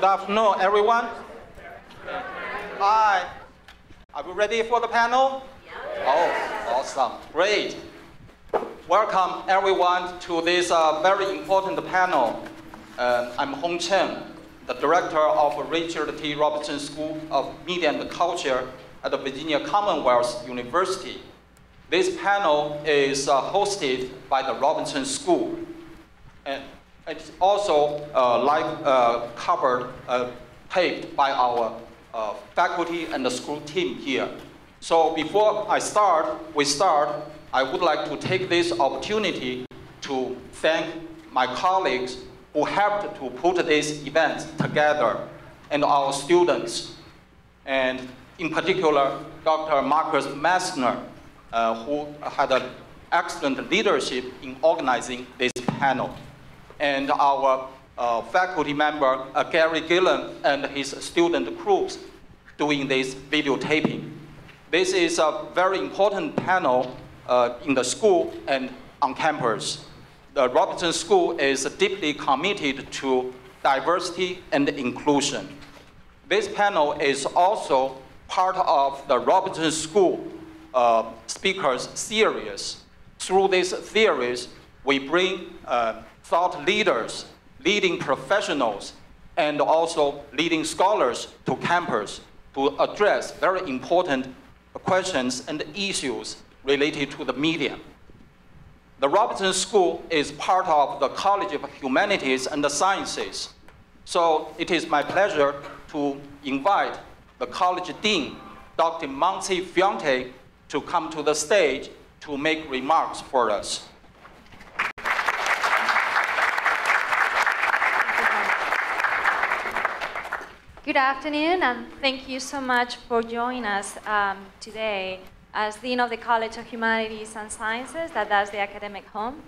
Good afternoon, everyone. Hi. Are we ready for the panel? Oh, awesome. Great. Welcome, everyone, to this very important panel. I'm Hong Chen, the director of Richard T. Robertson School of Media and Culture at the Virginia Commonwealth University. This panel is hosted by the Robertson School. And it's also covered, taped by our faculty and the school team here. So before we start, I would like to take this opportunity to thank my colleagues who helped to put this event together, and our students. And in particular, Dr. Marcus Messner, who had an excellent leadership in organizing this panel. And our faculty member, Gary Gillam, and his student groups doing this videotaping. This is a very important panel in the school and on campus. The Robertson School is deeply committed to diversity and inclusion. This panel is also part of the Robertson School Speaker Series. Through this series, we bring thought leaders, leading professionals, and also leading scholars to campus to address very important questions and issues related to the media. The Robertson School is part of the College of Humanities and the Sciences. So it is my pleasure to invite the College Dean, Dr. Montserrat Fuentes, to come to the stage to make remarks for us. Good afternoon, and thank you so much for joining us today. As Dean of the College of Humanities and Sciences, that's the academic home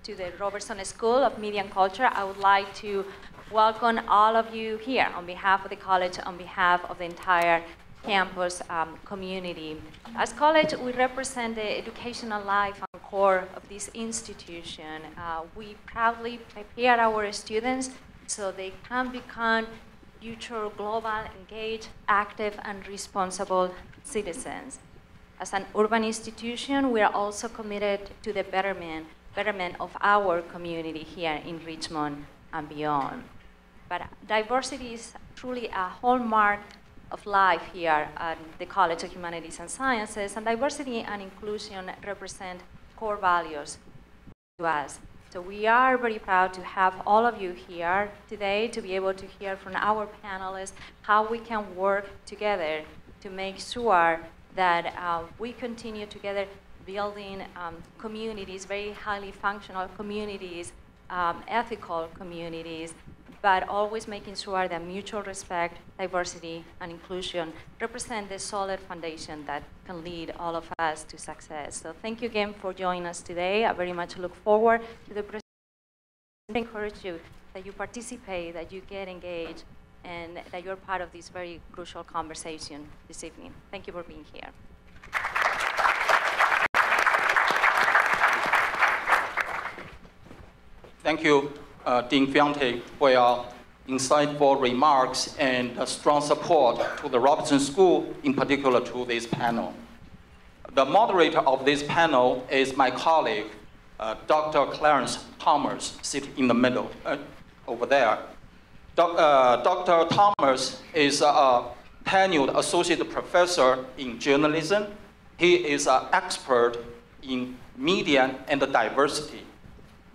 to the Robertson School of Media and Culture, I would like to welcome all of you here on behalf of the college, on behalf of the entire campus community. As college, we represent the educational life and core of this institution. We proudly prepare our students so they can become future global, engaged, active, and responsible citizens. As an urban institution, we are also committed to the betterment of our community here in Richmond and beyond. But diversity is truly a hallmark of life here at the College of Humanities and Sciences, and diversity and inclusion represent core values to us. So we are very proud to have all of you here today to be able to hear from our panelists how we can work together to make sure that we continue together building communities, very highly functional communities, ethical communities, but always making sure that mutual respect, diversity, and inclusion represent the solid foundation that can lead all of us to success. So thank you again for joining us today. I very much look forward to the presentation. I encourage you that you participate, that you get engaged, and that you're part of this very crucial conversation this evening. Thank you for being here. Thank you, Dean Fuentes, for your insightful remarks and strong support to the Robertson School, in particular to this panel. The moderator of this panel is my colleague, Dr. Clarence Thomas, sitting in the middle over there. Dr. Thomas is a tenured associate professor in journalism. He is an expert in media and diversity.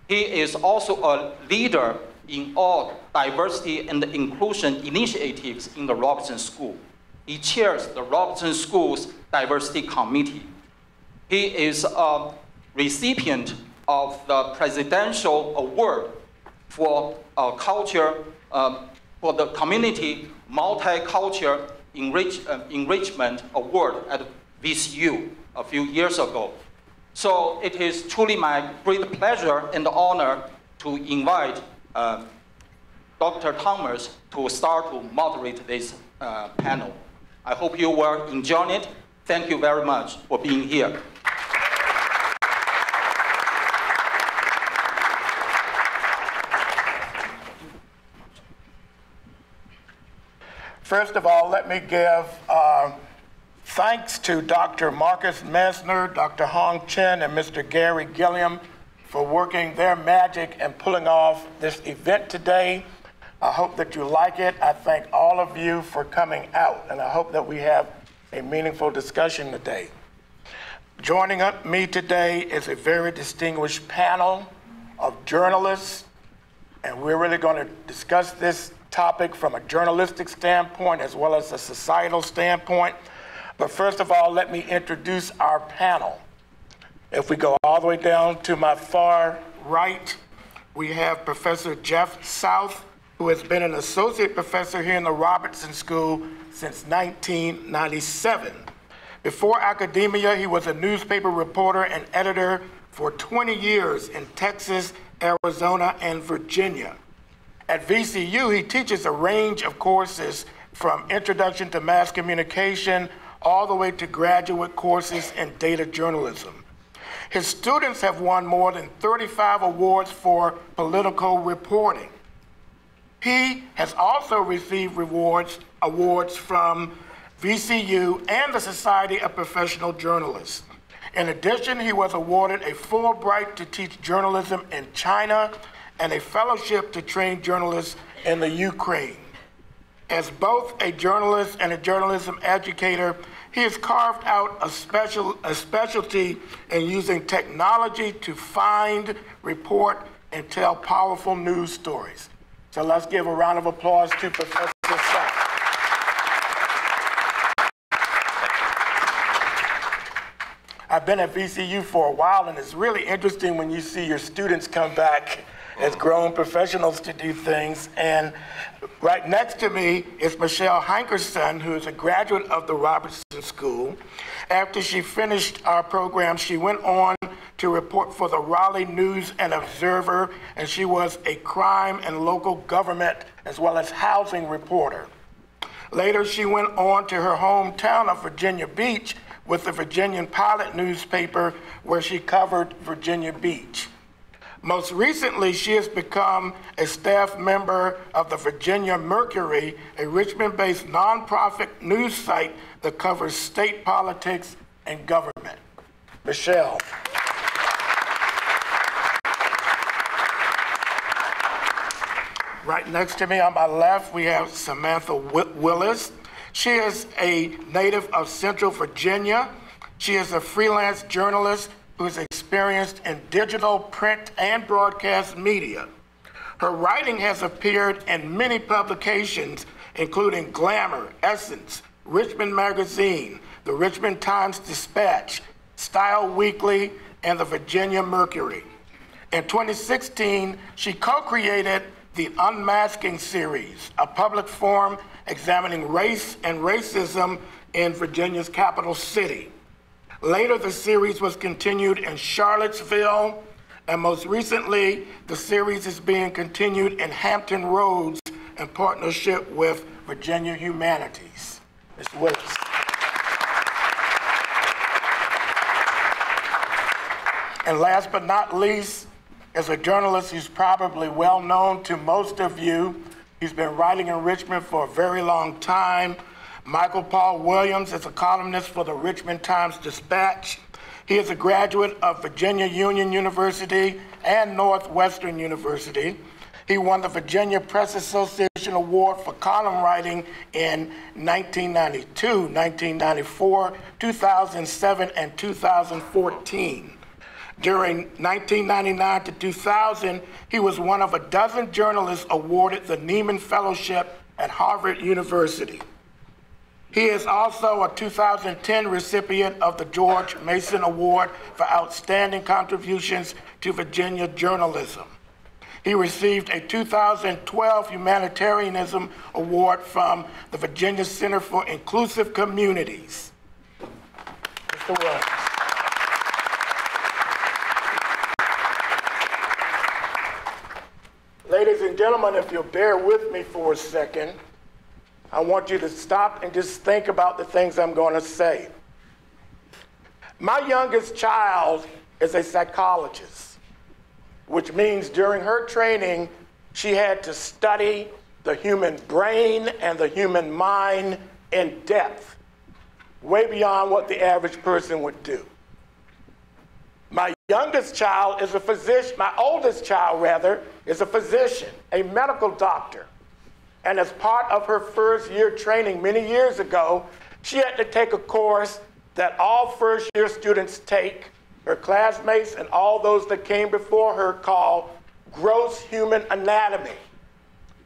He is also a leader in all diversity and inclusion initiatives in the Robertson School. He chairs the Robertson School's Diversity Committee. He is a recipient of the Presidential Award for culture, for the Community Multicultural Enrichment Award at VCU a few years ago. So it is truly my great pleasure and honor to invite Dr. Thomas to start to moderate this panel. I hope you will enjoy it. Thank you very much for being here. First of all, let me give thanks to Dr. Marcus Messner, Dr. Hong Chen, and Mr. Gary Gillam for working their magic and pulling off this event today. I hope that you like it. I thank all of you for coming out, and I hope that we have a meaningful discussion today. Joining me today is a very distinguished panel of journalists, and we're really going to discuss this topic from a journalistic standpoint as well as a societal standpoint. But first of all, let me introduce our panel. If we go all the way down to my far right, we have Professor Jeff South, who has been an associate professor here in the Robertson School since 1997. Before academia, he was a newspaper reporter and editor for 20 years in Texas, Arizona, and Virginia. At VCU, he teaches a range of courses from Introduction to Mass Communication all the way to graduate courses in data journalism. His students have won more than 35 awards for political reporting. He has also received awards from VCU and the Society of Professional Journalists. In addition, he was awarded a Fulbright to teach journalism in China and a fellowship to train journalists in the Ukraine. As both a journalist and a journalism educator, he has carved out a specialty in using technology to find, report, and tell powerful news stories. So let's give a round of applause to Professor South. I've been at VCU for a while, and it's really interesting when you see your students come back as grown professionals to do things. And right next to me is Mechelle Hankerson, who is a graduate of the Robertson School. After she finished our program, she went on to report for the Raleigh News and Observer, and she was a crime and local government as well as housing reporter. Later, she went on to her hometown of Virginia Beach with the Virginian Pilot newspaper, where she covered Virginia Beach. Most recently, she has become a staff member of the Virginia Mercury, a Richmond-based nonprofit news site that covers state politics and government. Michele. Right next to me on my left, we have Samantha Willis. She is a native of Central Virginia. She is a freelance journalist who is experienced in digital, print, and broadcast media. Her writing has appeared in many publications, including Glamour, Essence, Richmond Magazine, the Richmond Times-Dispatch, Style Weekly, and the Virginia Mercury. In 2016, she co-created the Unmasking Series, a public forum examining race and racism in Virginia's capital city. Later, the series was continued in Charlottesville, and most recently, the series is being continued in Hampton Roads in partnership with Virginia Humanities. Ms. Willis. And last but not least, is a journalist who's probably well known to most of you. He's been writing in Richmond for a very long time. Michael Paul Williams is a columnist for the Richmond Times-Dispatch. He is a graduate of Virginia Union University and Northwestern University. He won the Virginia Press Association Award for column writing in 1992, 1994, 2007, and 2014. During 1999 to 2000, he was one of a dozen journalists awarded the Nieman Fellowship at Harvard University. He is also a 2010 recipient of the George Mason Award for Outstanding Contributions to Virginia Journalism. He received a 2012 Humanitarianism Award from the Virginia Center for Inclusive Communities. Mr. Williams. Ladies and gentlemen, if you'll bear with me for a second, I want you to stop and just think about the things I'm going to say. My youngest child is a psychologist, which means during her training, she had to study the human brain and the human mind in depth, way beyond what the average person would do. My youngest child is a physician, my oldest child rather, is a physician, a medical doctor. And as part of her first year training many years ago, she had to take a course that all first year students take, her classmates and all those that came before her, called gross human anatomy.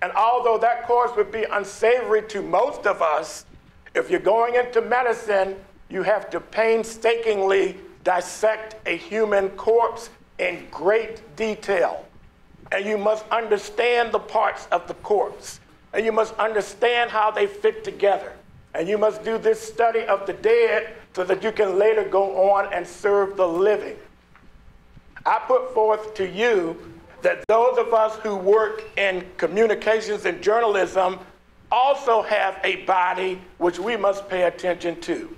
And although that course would be unsavory to most of us, if you're going into medicine, you have to painstakingly dissect a human corpse in great detail. And you must understand the parts of the corpse. And you must understand how they fit together. And you must do this study of the dead so that you can later go on and serve the living. I put forth to you that those of us who work in communications and journalism also have a body which we must pay attention to.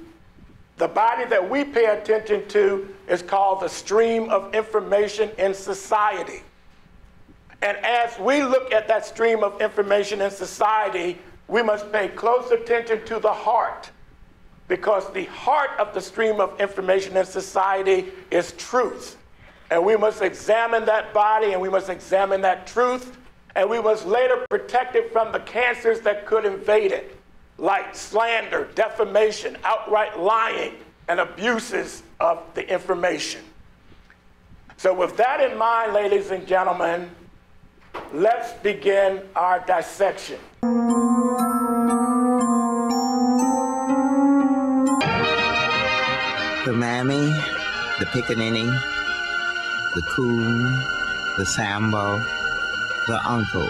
The body that we pay attention to is called the stream of information in society. And as we look at that stream of information in society, we must pay close attention to the heart, because the heart of the stream of information in society is truth. And we must examine that body, and we must examine that truth, and we must later protect it from the cancers that could invade it, like slander, defamation, outright lying, and abuses of the information. So with that in mind, ladies and gentlemen, let's begin our dissection. The mammy, the pickaninny, the coon, the sambo, the uncle.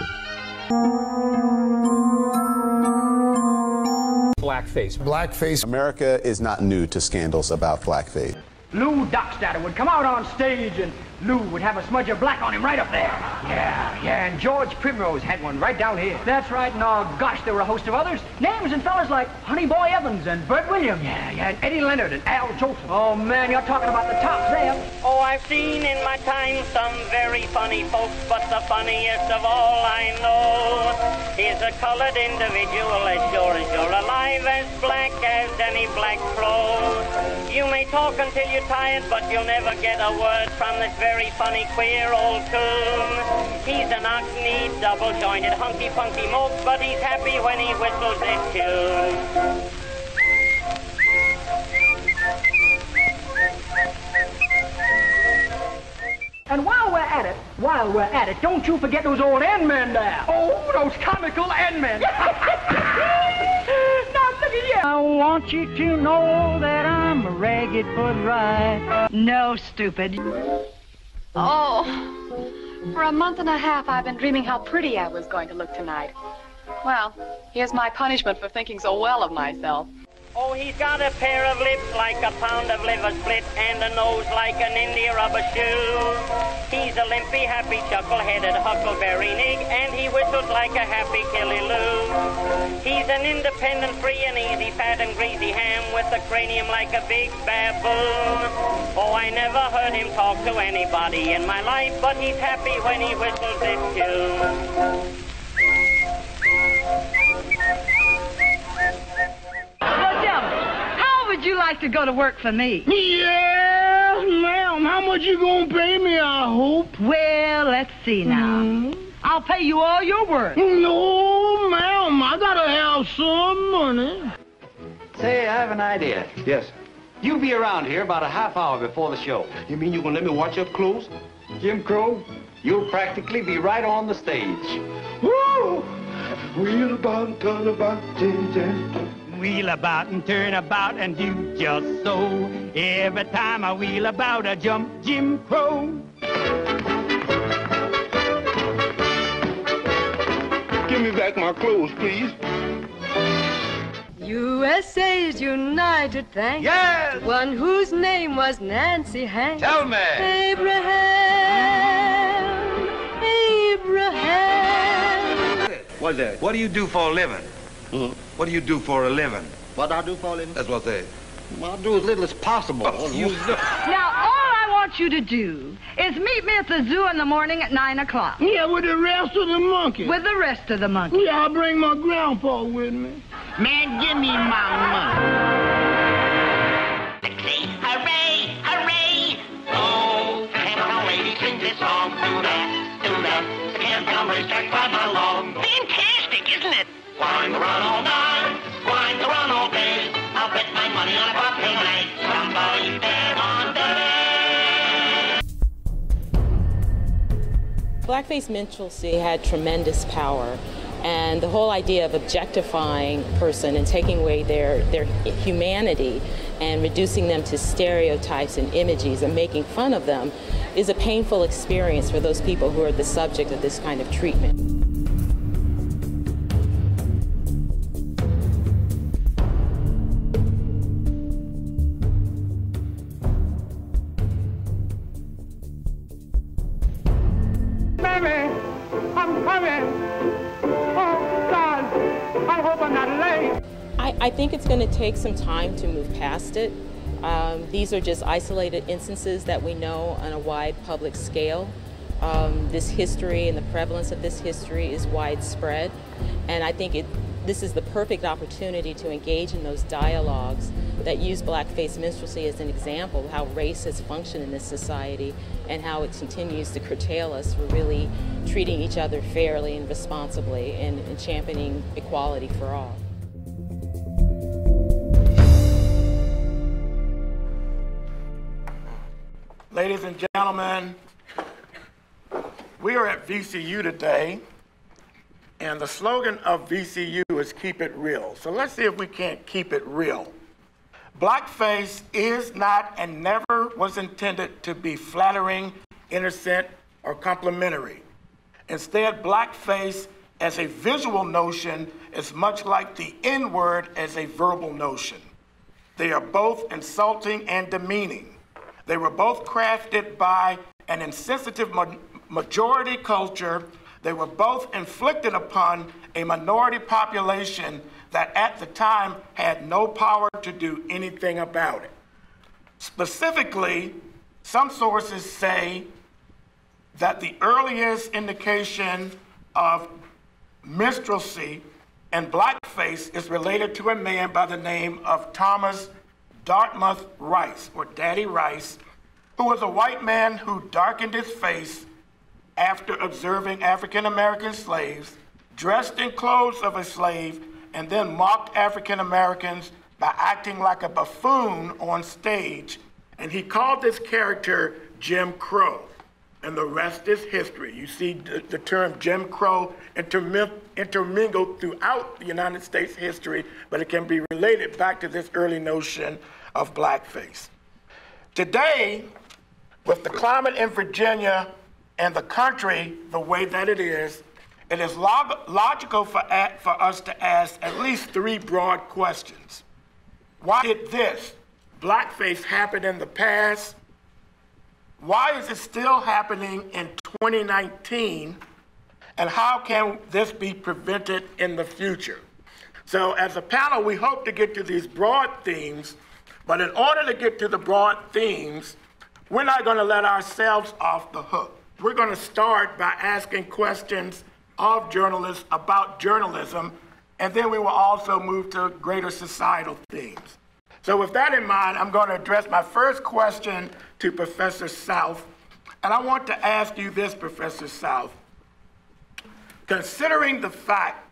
Blackface. Blackface. America is not new to scandals about blackface. Lou Dockstader would come out on stage and Lou would have a smudge of black on him right up there. Yeah, and George Primrose had one right down here. That's right, and oh gosh, there were a host of others. Names and fellas like Honey Boy Evans and Bert Williams. Yeah, and Eddie Leonard and Al Jolson. Oh man, you're talking about the tops there. Oh, I've seen in my time some very funny folks, but the funniest of all I know is a colored individual as sure as you're alive, as black as any black crow. You may talk until you're tired, but you'll never get a word from this very funny, queer old coon. He's an ox-kneed, double-jointed, hunky-punky moke, but he's happy when he whistles this tune. And while we're at it, don't you forget those old N-men there. Oh, those comical N-men. Now look at you. I want you to know that I'm a ragged foot ride. No, stupid. Oh, for a month and a half I've been dreaming how pretty I was going to look tonight. Well, here's my punishment for thinking so well of myself. Oh, he's got a pair of lips like a pound of liver split and a nose like an India rubber shoe. He's a limpy, happy, chuckle-headed huckleberry nig, and he whistles like a happy killy-loo. He's an independent, free and easy, fat and greasy ham with a cranium like a big baboon. Oh, I never heard him talk to anybody in my life, but he's happy when he whistles this tune. Would you like to go to work for me? Yes, ma'am. How much you gonna pay me, I hope? Well, let's see now. I'll pay you all your work. No, ma'am. I gotta have some money. Say, I have an idea. Yes. You be around here about a half hour before the show. You mean you gonna let me watch up close? Jim Crow, you'll practically be right on the stage. Woo! Wheel about and turn about, Jim, Jim. Wheel about and turn about and do just so. Every time I wheel about, I jump Jim Crow. Give me back my clothes, please. USA's United Thanks. Yes! One whose name was Nancy Hanks. Tell me. Abraham. What's that? What do you do for a living? What do you do for a living? What I do for a living? That's what they... Well, I do as little as possible. Oh, you know. Now, all I want you to do is meet me at the zoo in the morning at 9 o'clock. Yeah, with the rest of the monkeys. With the rest of the monkeys. Yeah, I'll bring my grandpa with me. Man, give me my money. Hooray, hooray! Oh, the camptown lady sings this song. Do that, do that. The camptown racetrack right along. Fantastic, isn't it? Going to run all night, going to run all day. I'll bet my money on a pop tonight. Somebody's there on day. Blackface minstrelsy had tremendous power, and the whole idea of objectifying a person and taking away their humanity and reducing them to stereotypes and images and making fun of them is a painful experience for those people who are the subject of this kind of treatment. Baby, I'm coming. Oh, God, I hope I'm not late. I think it's going to take some time to move past it. These are just isolated instances that we know on a wide public scale. This history and the prevalence of this history is widespread, and I think this is the perfect opportunity to engage in those dialogues that use blackface minstrelsy as an example of how race has functioned in this society and how it continues to curtail us for really treating each other fairly and responsibly and championing equality for all. Ladies and gentlemen, we are at VCU today, and the slogan of VCU is keep it real. So let's see if we can't keep it real. Blackface is not and never was intended to be flattering, innocent, or complimentary. Instead, blackface as a visual notion is much like the N-word as a verbal notion. They are both insulting and demeaning. They were both crafted by an insensitive majority culture. They were both inflicted upon a minority population that at the time had no power to do anything about it. Specifically, some sources say that the earliest indication of minstrelsy and blackface is related to a man by the name of Thomas Dartmouth Rice, or Daddy Rice, who was a white man who darkened his face after observing African-American slaves, dressed in clothes of a slave, and then mocked African-Americans by acting like a buffoon on stage. And he called this character Jim Crow, and the rest is history. You see the term Jim Crow intermingled throughout the United States history, but it can be related back to this early notion of blackface. Today, with the climate in Virginia and the country the way that it is logical for us to ask at least three broad questions. Why did this, blackface, happen in the past? Why is it still happening in 2019? And how can this be prevented in the future? So as a panel, we hope to get to these broad themes, but in order to get to the broad themes, we're not going to let ourselves off the hook. We're going to start by asking questions of journalists about journalism, and then we will also move to greater societal themes. So with that in mind, I'm going to address my first question to Professor South, and I want to ask you this, Professor South. Considering the fact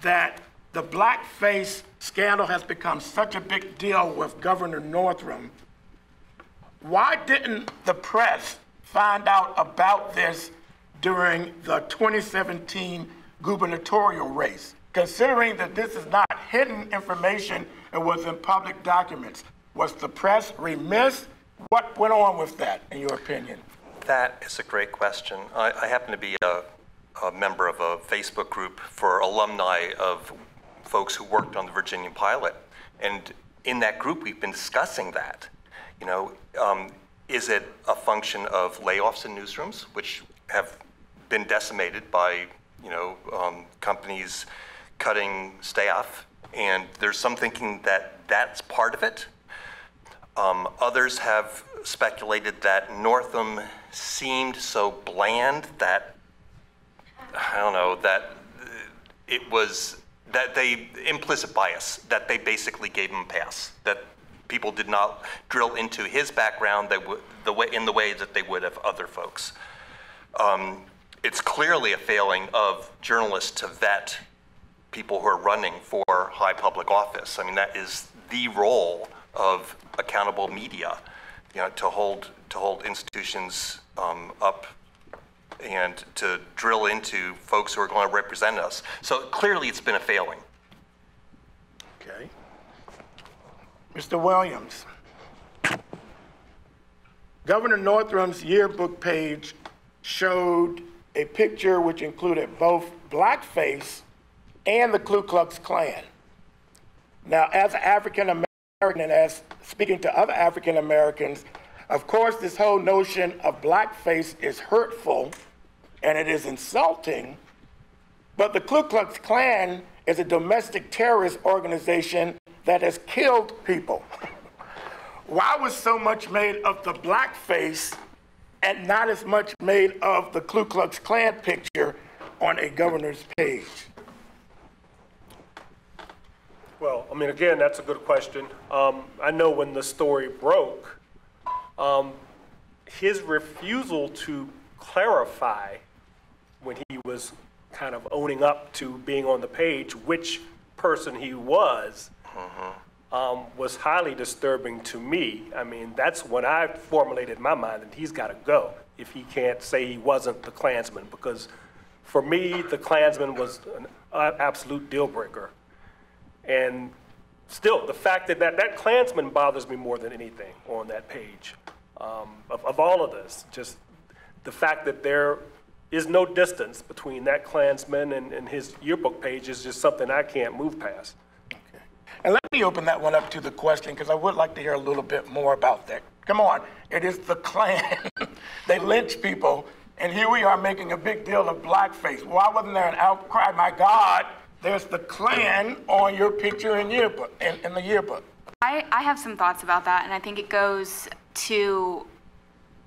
that the blackface scandal has become such a big deal with Governor Northam, why didn't the press find out about this during the 2017 gubernatorial race? Considering that this is not hidden information, it was in public documents. Was the press remiss? What went on with that, in your opinion? That is a great question. I happen to be a member of a Facebook group for alumni of folks who worked on the Virginia pilot. And in that group, we've been discussing that. You know, is it a function of layoffs in newsrooms, which have been decimated by, you know, companies cutting staff? And there's some thinking that that's part of it. Others have speculated that Northam seemed so bland that, I don't know, that it was, that they, implicit bias, that they basically gave him a pass, that people did not drill into his background in the way that they would have other folks. It's clearly a failing of journalists to vet people who are running for high public office. I mean, that is the role of accountable media, you know, to hold institutions up and to drill into folks who are going to represent us. So clearly it's been a failing. Okay. Mr. Williams. Governor Northam's yearbook page showed a picture which included both Blackface and the Ku Klux Klan. Now, as an African American and as speaking to other African Americans, of course, this whole notion of blackface is hurtful and it is insulting, but the Ku Klux Klan is a domestic terrorist organization that has killed people. Why was so much made of the blackface and not as much made of the Ku Klux Klan picture on a governor's page? Well, I mean, again, that's a good question. I know when the story broke, his refusal to clarify when he was kind of owning up to being on the page which person he was highly disturbing to me. I mean, that's when I formulated in my mind that he's got to go if he can't say he wasn't the Klansman, because for me, the Klansman was an absolute deal breaker. And still, the fact that that Klansman bothers me more than anything on that page of all of this. Just the fact that there is no distance between that Klansman and his yearbook page is just something I can't move past. Okay. And let me open that one up to the question, because I would like to hear a little bit more about that. Come on, it is the Klan. They lynch people, and here we are making a big deal of blackface. Why wasn't there an outcry? My God, there's the Klan on your picture in yearbook, in the yearbook. I have some thoughts about that, and I think it goes to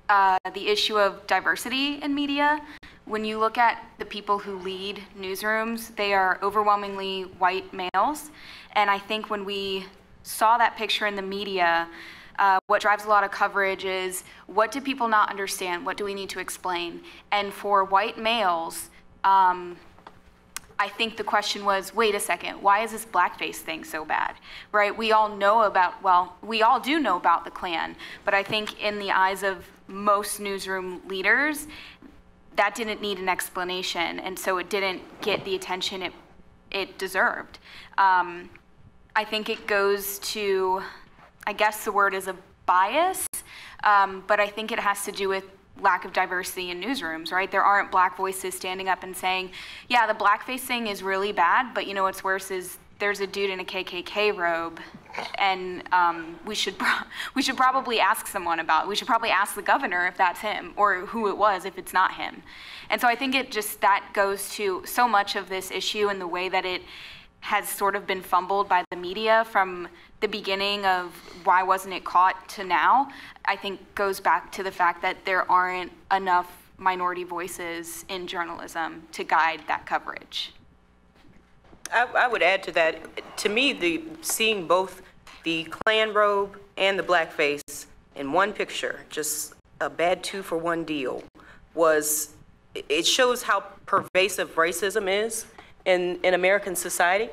the issue of diversity in media. When you look at the people who lead newsrooms, they are overwhelmingly white males. And I think when we saw that picture in the media, what drives a lot of coverage is, what do people not understand? What do we need to explain? And for white males, I think the question was, wait a second, why is this blackface thing so bad, right? We all know about, well, we all do know about the Klan, but I think in the eyes of most newsroom leaders, that didn't need an explanation, and so it didn't get the attention it deserved. I think it goes to, I guess the word is a bias, but I think it has to do with lack of diversity in newsrooms, right? There aren't black voices standing up and saying, yeah, the blackface thing is really bad, but you know what's worse is there's a dude in a KKK robe, and we should probably ask someone about it. We should probably ask the governor if that's him, or who it was if it's not him. And so I think that goes to so much of this issue and the way that it has sort of been fumbled by the media from the beginning of why wasn't it caught to now, I think goes back to the fact that there aren't enough minority voices in journalism to guide that coverage. I would add to that, to me, seeing both the Klan robe and the blackface in one picture, just a bad 2-for-1 deal, it shows how pervasive racism is in American society,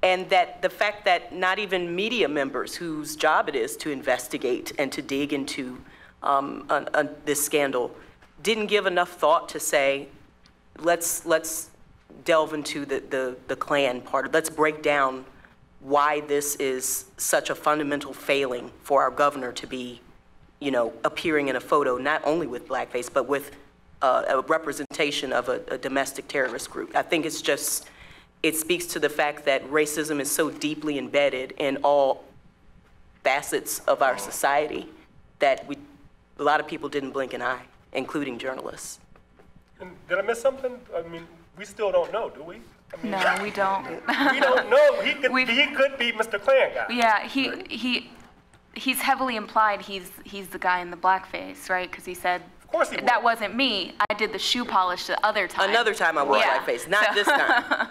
and that the fact that not even media members whose job it is to investigate and to dig into this scandal didn't give enough thought to say, let's delve into the Klan part. Let's break down why this is such a fundamental failing for our governor to be, appearing in a photo not only with blackface, but with a representation of a domestic terrorist group. I think it speaks to the fact that racism is so deeply embedded in all facets of our society that a lot of people didn't blink an eye, including journalists. And did I miss something? I mean, we still don't know, do we? I mean, no, we don't. We don't know. He could be Mr. Klan guy. Yeah, he's heavily implied he's the guy in the blackface, right? Because he said, of course he that wasn't me. I did the shoe polish the other time. Another time I wore blackface, not this time.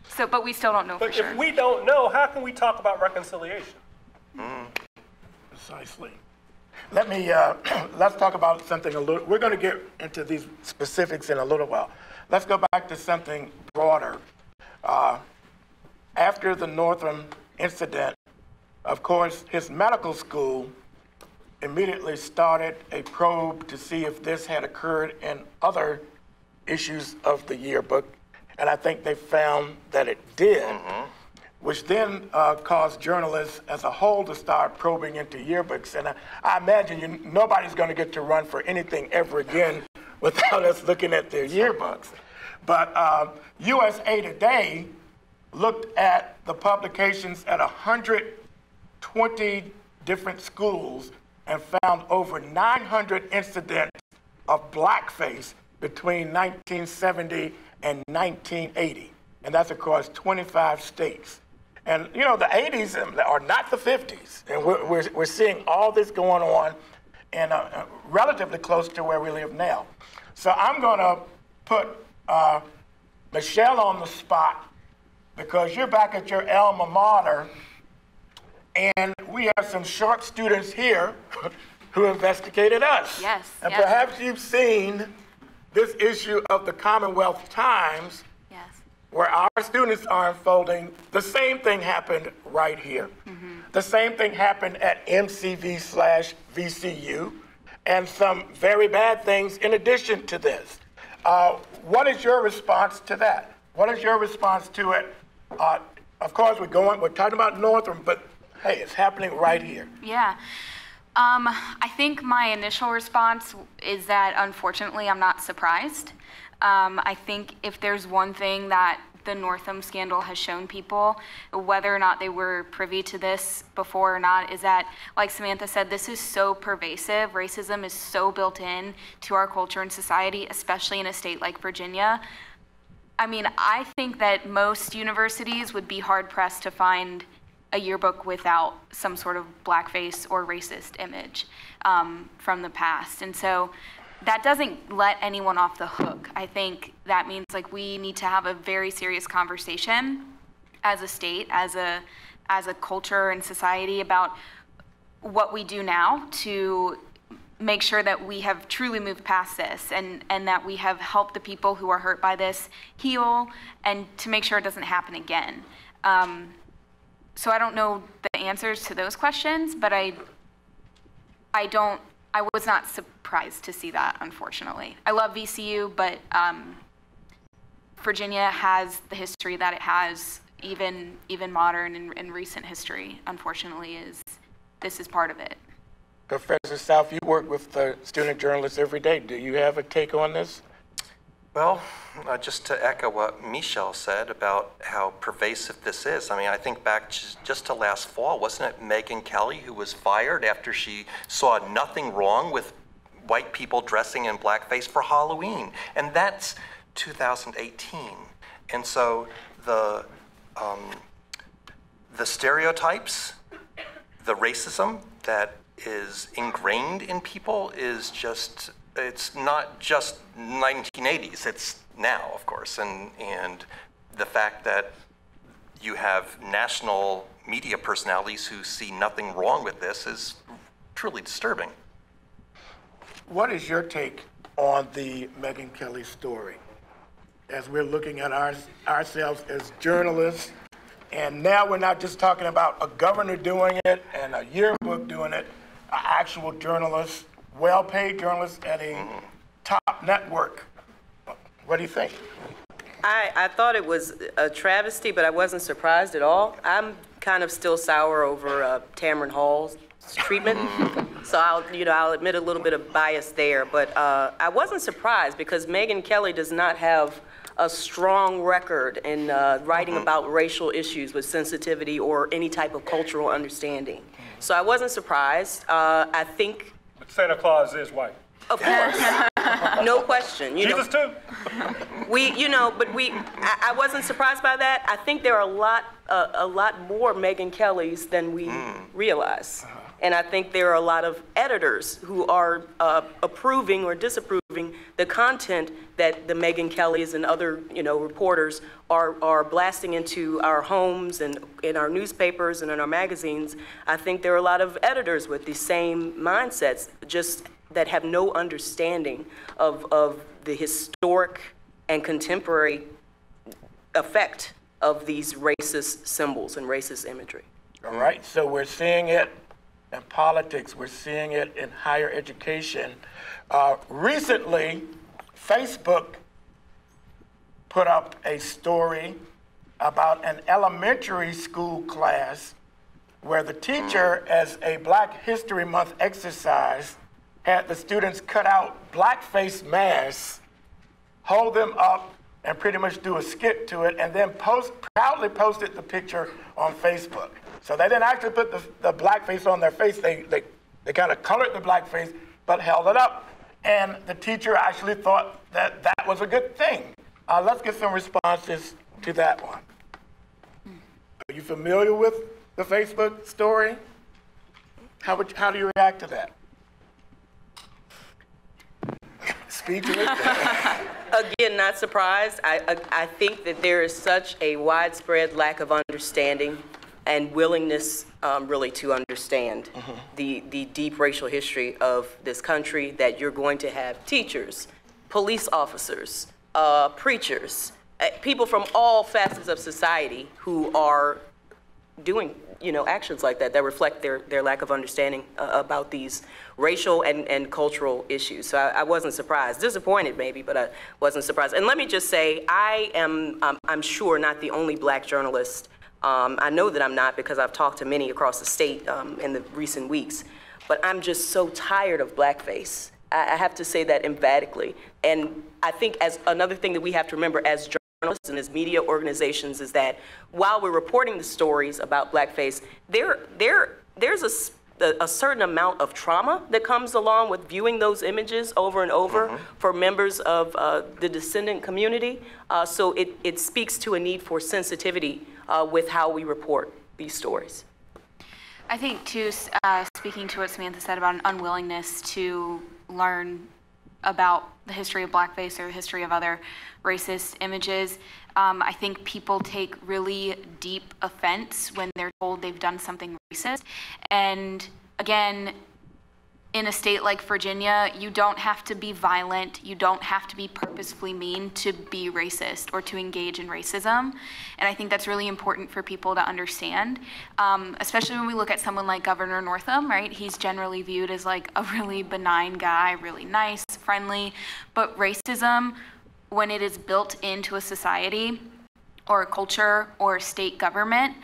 So, but we still don't know but for sure. If we don't know, how can we talk about reconciliation? Precisely. Let me, let's talk about something a little, we're going to get into these specifics in a little while. Let's go back to something broader. After the Northam incident, of course, his medical school immediately started a probe to see if this had occurred in other issues of the yearbook, and I think they found that it did, which then caused journalists as a whole to start probing into yearbooks. And I imagine nobody's going to get to run for anything ever again without us looking at their yearbooks. But USA Today looked at the publications at 120 different schools and found over 900 incidents of blackface between 1970 and 1980. And that's across 25 states. And you know, the 80s are not the 50s. And we're seeing all this going on and relatively close to where we live now. So I'm gonna put Michelle on the spot because you're back at your alma mater and we have some sharp students here who investigated us. Yes. And perhaps you've seen this issue of the Commonwealth Times where our students are unfolding. The same thing happened right here. The same thing happened at MCV/VCU, and some very bad things in addition to this. What is your response to that? What is your response to it? Of course, we're talking about Northam, but hey, it's happening right here. Yeah. I think my initial response is that, unfortunately, I'm not surprised. I think if there's one thing that the Northam scandal has shown people, whether or not they were privy to this before or not, is that, like Samantha said, this is so pervasive. Racism is so built in to our culture and society, especially in a state like Virginia. I mean, I think that most universities would be hard-pressed to find a yearbook without some sort of blackface or racist image from the past. And so that doesn't let anyone off the hook. I think that means like we need to have a very serious conversation as a state, as a culture and society about what we do now to make sure that we have truly moved past this and that we have helped the people who are hurt by this heal and to make sure it doesn't happen again. So I don't know the answers to those questions, but I was not surprised to see that, unfortunately. I love VCU, but Virginia has the history that it has, even modern and recent history, unfortunately, this is part of it. Professor South, you work with student journalists every day. Do you have a take on this? Well, just to echo what Michele said about how pervasive this is. I mean, I think back just to last fall, wasn't it Megyn Kelly who was fired after she saw nothing wrong with white people dressing in blackface for Halloween? And that's 2018. And so the stereotypes, the racism that is ingrained in people is just, it's not just 1980s, it's now, of course, and the fact that you have national media personalities who see nothing wrong with this is truly disturbing. What is your take on the Megyn Kelly story? As we're looking at ourselves as journalists, and now we're not just talking about a governor doing it and a yearbook doing it, an actual journalist, well-paid journalist at a top network. What do you think? I thought it was a travesty, but I wasn't surprised at all. I'm kind of still sour over Tamron Hall's treatment, so I'll admit a little bit of bias there. But I wasn't surprised because Megyn Kelly does not have a strong record in writing about racial issues with sensitivity or any type of cultural understanding. So I wasn't surprised. I think. But Santa Claus is white. Of course, no question. Jesus too. I wasn't surprised by that. I think there are a lot more Megyn Kellys than we realize. And I think there are a lot of editors who are approving or disapproving the content that the Megyn Kellys and other, reporters are blasting into our homes and in our newspapers and in our magazines. I think there are a lot of editors with the same mindsets, just that have no understanding of the historic and contemporary effect of these racist symbols and racist imagery. All right, so we're seeing it in politics, we're seeing it in higher education. Recently, Facebook put up a story about an elementary school class where the teacher, as a Black History Month exercise, had the students cut out blackface masks, hold them up, and pretty much do a skit to it, and then proudly posted the picture on Facebook. So they didn't actually put the blackface on their face. They kind of colored the blackface, but held it up. And the teacher actually thought that that was a good thing. Let's get some responses to that one. Are you familiar with the Facebook story? How do you react to that? Speechless. Again, not surprised. I think that there is such a widespread lack of understanding and willingness really to understand the deep racial history of this country, that you're going to have teachers, police officers, preachers, people from all facets of society who are doing actions like that reflect their lack of understanding about these racial and cultural issues. So I wasn't surprised. Disappointed maybe, but I wasn't surprised. And let me just say, I am, I'm sure, not the only Black journalist. I know that I'm not, because I've talked to many across the state in the recent weeks. But I'm just so tired of blackface. I have to say that emphatically. And I think as another thing that we have to remember as journalists and as media organizations is that while we're reporting the stories about blackface, there's a certain amount of trauma that comes along with viewing those images over and over for members of the descendant community. So it speaks to a need for sensitivity with how we report these stories. I think, too, speaking to what Samantha said about an unwillingness to learn about the history of blackface or the history of other racist images, I think people take really deep offense when they're told they've done something racist. And again, in a state like Virginia, you don't have to be violent, you don't have to be purposefully mean to be racist or to engage in racism. And I think that's really important for people to understand, especially when we look at someone like Governor Northam, right? He's generally viewed as like a really benign guy, really nice, friendly, but racism, when it is built into a society or a culture or a state government,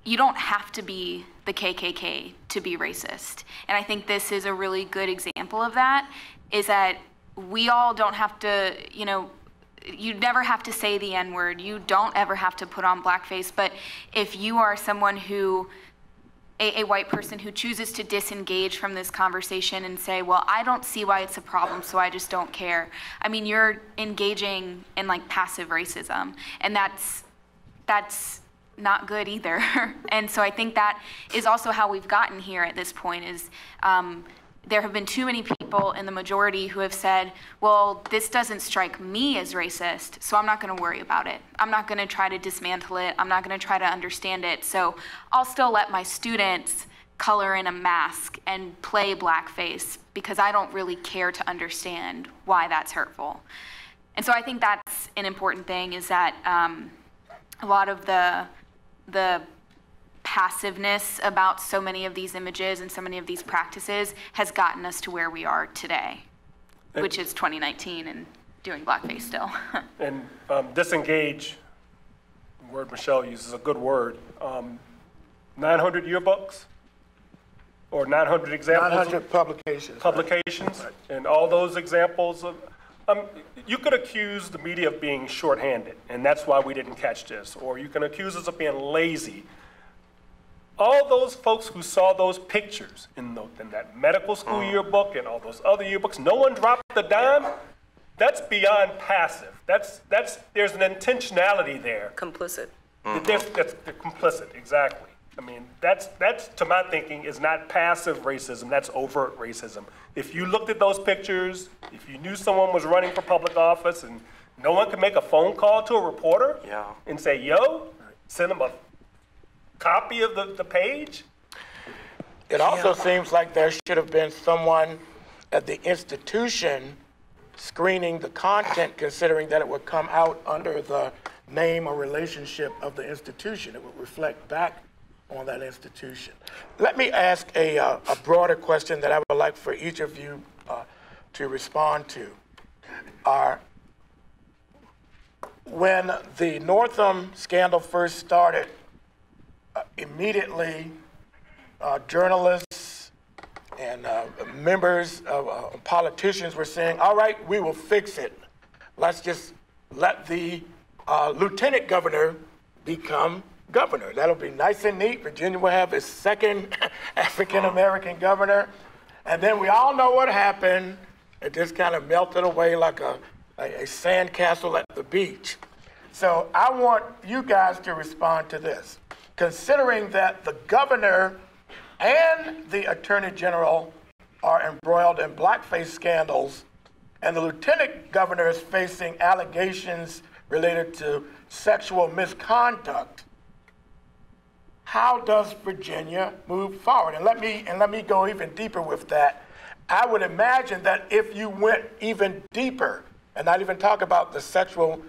you don't have to be the KKK to be racist. And I think this is a really good example of that, is that we all don't have to, you never have to say the N-word. You don't ever have to put on blackface. But if you are someone who, a white person who chooses to disengage from this conversation and say, well, I don't see why it's a problem, so I just don't care. I mean, you're engaging in like passive racism, and that's not good either. And so I think that is also how we've gotten here at this point, is there have been too many people in the majority who have said, well, this doesn't strike me as racist, so I'm not going to worry about it. I'm not going to try to dismantle it. I'm not going to try to understand it. So I'll still let my students color in a mask and play blackface because I don't really care to understand why that's hurtful. And so I think that's an important thing, is that a lot of the passiveness about so many of these images and so many of these practices has gotten us to where we are today, which is 2019 and doing blackface still. And disengage, the word Michelle uses, a good word. 900 yearbooks or 900 examples? 900 publications. Publications, right. And all those examples of, you could accuse the media of being shorthanded, and that's why we didn't catch this. Or you can accuse us of being lazy. All those folks who saw those pictures in that medical school yearbook and all those other yearbooks, no one dropped the dime. That's beyond passive. There's an intentionality there. Complicit. They're complicit, exactly. I mean, that's to my thinking is not passive racism, that's overt racism. If you looked at those pictures, if you knew someone was running for public office and no one could make a phone call to a reporter and say, yo, send them a copy of the page. It also seems like there should have been someone at the institution screening the content, considering that it would come out under the name or relationship of the institution. It would reflect back on that institution. Let me ask a broader question that I would like for each of you to respond to. When the Northam scandal first started, immediately journalists and members of politicians were saying, all right, we will fix it. Let's just let the lieutenant governor become governor. That'll be nice and neat. Virginia will have its second African-American governor. And then we all know what happened. It just kind of melted away like a sandcastle at the beach. So I want you guys to respond to this. Considering that the governor and the attorney general are embroiled in blackface scandals, and the lieutenant governor is facing allegations related to sexual misconduct, how does Virginia move forward? And let me go even deeper with that. I would imagine that if you went even deeper, and not even talk about the sexual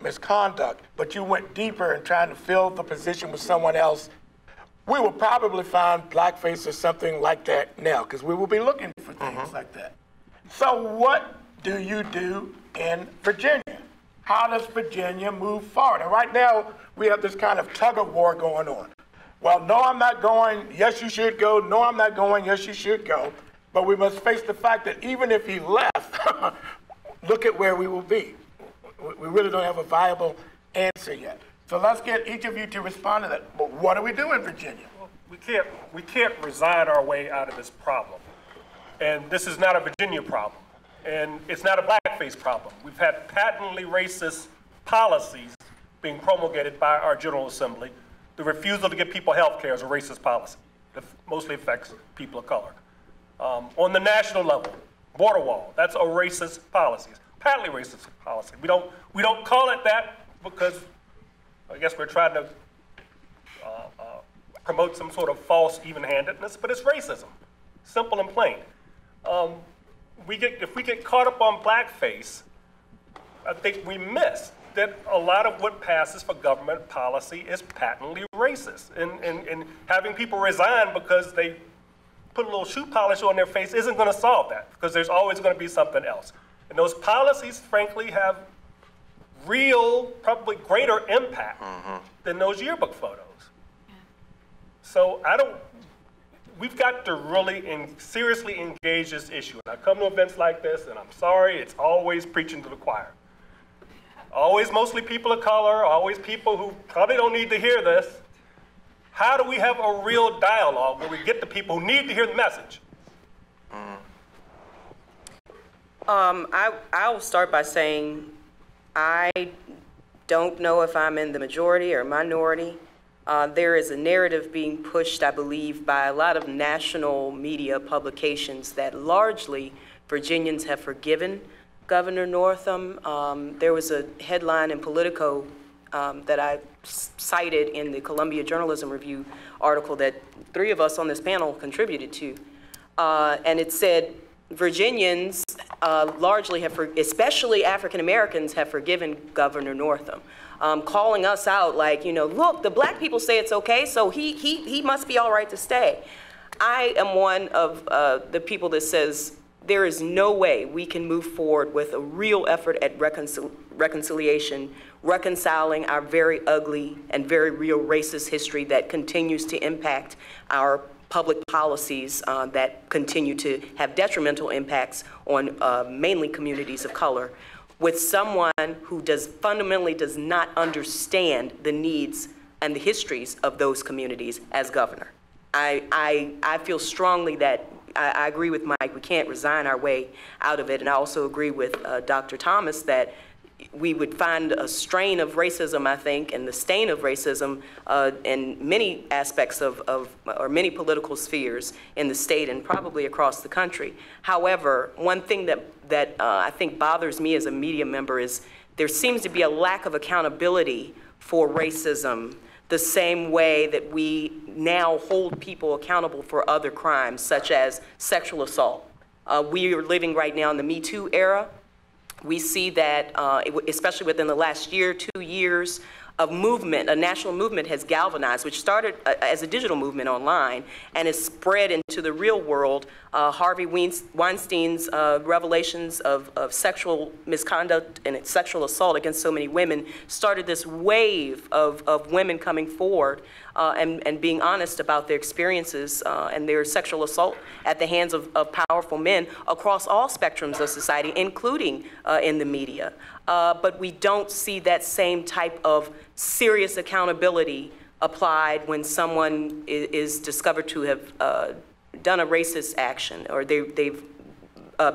misconduct, but you went deeper in trying to fill the position with someone else, we will probably find blackface or something like that now, because we will be looking for things like that. So what do you do in Virginia? How does Virginia move forward? And right now, we have this kind of tug of war going on. Well, no, I'm not going, yes, you should go. No, I'm not going, yes, you should go. But we must face the fact that even if he left, look at where we will be. We really don't have a viable answer yet. So let's get each of you to respond to that. But what do we do in Virginia? Well, we can't resign our way out of this problem. And this is not a Virginia problem. And it's not a blackface problem. We've had patently racist policies being promulgated by our General Assembly. The refusal to give people health care is a racist policy that mostly affects people of color. On the national level, border wall, that's a racist policy. It's patently racist policy. We don't call it that because I guess we're trying to promote some sort of false even-handedness, but it's racism, simple and plain. If we get caught up on blackface, I think we miss that a lot of what passes for government policy is patently racist. And having people resign because they put a little shoe polish on their face isn't going to solve that, because there's always going to be something else. And those policies, frankly, have real, probably greater impact than those yearbook photos. So we've got to really seriously engage this issue. And I come to events like this, and I'm sorry, it's always preaching to the choir. Always mostly people of color, always people who probably don't need to hear this. How do we have a real dialogue where we get the people who need to hear the message? I'll start by saying I don't know if I'm in the majority or minority. There is a narrative being pushed, I believe, by a lot of national media publications that largely Virginians have forgiven Governor Northam. There was a headline in Politico that I cited in the Columbia Journalism Review article that 3 of us on this panel contributed to. And it said, Virginians largely have, especially African Americans, have forgiven Governor Northam. Calling us out like, look, the black people say it's okay, so he must be all right to stay. I am one of the people that says there is no way we can move forward with a real effort at reconciliation, reconciling our very ugly and very real racist history that continues to impact our public policies that continue to have detrimental impacts on mainly communities of color, with someone who fundamentally does not understand the needs and the histories of those communities as governor. I feel strongly that I agree with Mike, we can't resign our way out of it, and I also agree with Dr. Thomas that we would find a strain of racism, I think, and the stain of racism in many aspects or many political spheres in the state and probably across the country. However, one thing that I think bothers me as a media member is there seems to be a lack of accountability for racism the same way that we now hold people accountable for other crimes, such as sexual assault. We are living right now in the Me Too era. We see that, especially within the last year, 2 years, of movement, a national movement has galvanized, which started as a digital movement online and has spread into the real world. Harvey Weinstein's revelations of sexual misconduct and sexual assault against so many women started this wave of women coming forward and being honest about their experiences and their sexual assault at the hands of powerful men across all spectrums of society, including in the media. But we don't see that same type of serious accountability applied when someone is discovered to have done a racist action, or they've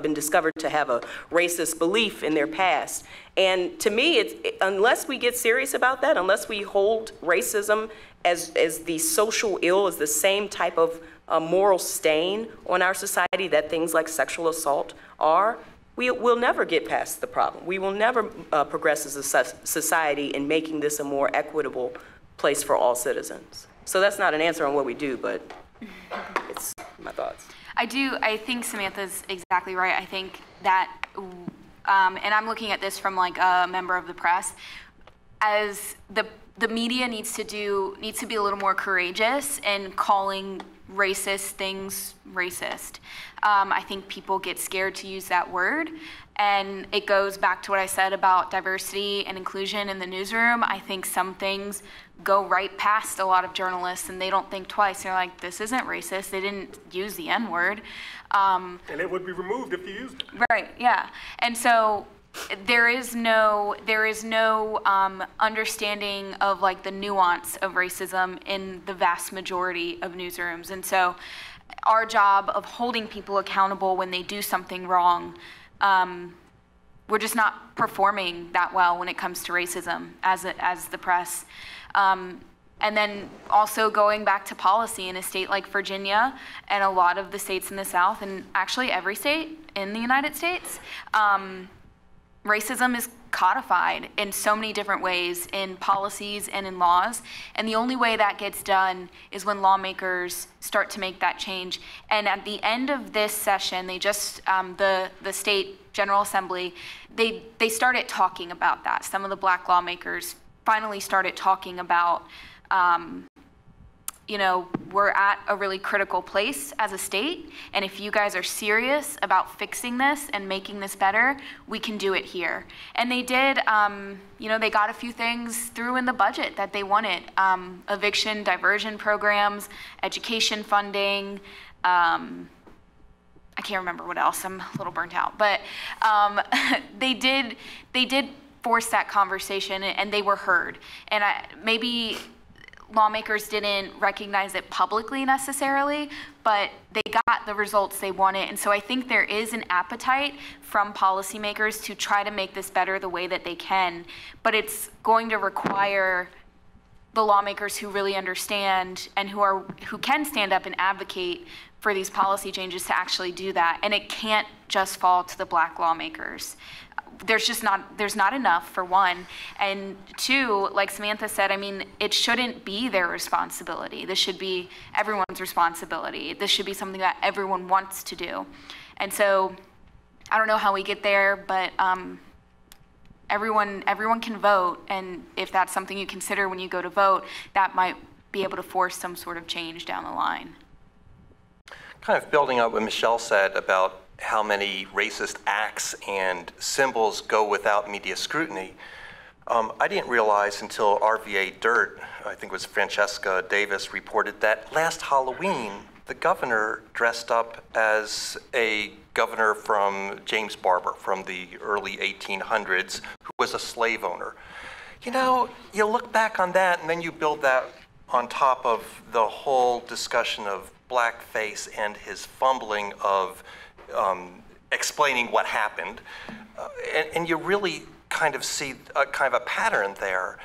been discovered to have a racist belief in their past. And to me, unless we get serious about that, unless we hold racism as the social ill, as the same type of moral stain on our society that things like sexual assault are, we'll never get past the problem. We will never progress as a society in making this a more equitable place for all citizens. So that's not an answer on what we do, but it's my thoughts. I think Samantha's exactly right. I think that, and I'm looking at this from like a member of the press, as the media needs to be a little more courageous in calling racist things racist. I think people get scared to use that word, and it goes back to what I said about diversity and inclusion in the newsroom. I think some things go right past a lot of journalists and they don't think twice. They're like, this isn't racist. They didn't use the N-word. And it would be removed if you used it. Right, yeah. And so there is no understanding of like the nuance of racism in the vast majority of newsrooms. And so our job of holding people accountable when they do something wrong, we're just not performing that well when it comes to racism as the press. And then also going back to policy in a state like Virginia and a lot of the states in the South, and actually every state in the United States, racism is codified in so many different ways in policies and in laws. And the only way that gets done is when lawmakers start to make that change. And at the end of this session, they just, the state General Assembly, they started talking about that. Some of the black lawmakers finally started talking about, you know, we're at a really critical place as a state, and if you guys are serious about fixing this and making this better, we can do it here. And they did, you know, they got a few things through in the budget that they wanted. Eviction diversion programs, education funding, I can't remember what else, I'm a little burnt out, but they did force that conversation, and they were heard. And maybe lawmakers didn't recognize it publicly necessarily, but they got the results they wanted. And so I think there is an appetite from policymakers to try to make this better the way that they can, but it's going to require the lawmakers who really understand and who can stand up and advocate for these policy changes to actually do that. And it can't just fall to the black lawmakers. There's not enough, for one. And two, like Samantha said, I mean, it shouldn't be their responsibility. This should be everyone's responsibility. This should be something that everyone wants to do. And so I don't know how we get there, but everyone can vote. And if that's something you consider when you go to vote, that might be able to force some sort of change down the line. Kind of building on what Michelle said about how many racist acts and symbols go without media scrutiny. I didn't realize until RVA Dirt, I think it was Francesca Davis, reported that last Halloween, the governor dressed up as a governor from James Barber from the early 1800s, who was a slave owner. You know, you look back on that and then you build that on top of the whole discussion of Blackface and his fumbling of explaining what happened, and you really kind of see kind of a pattern there.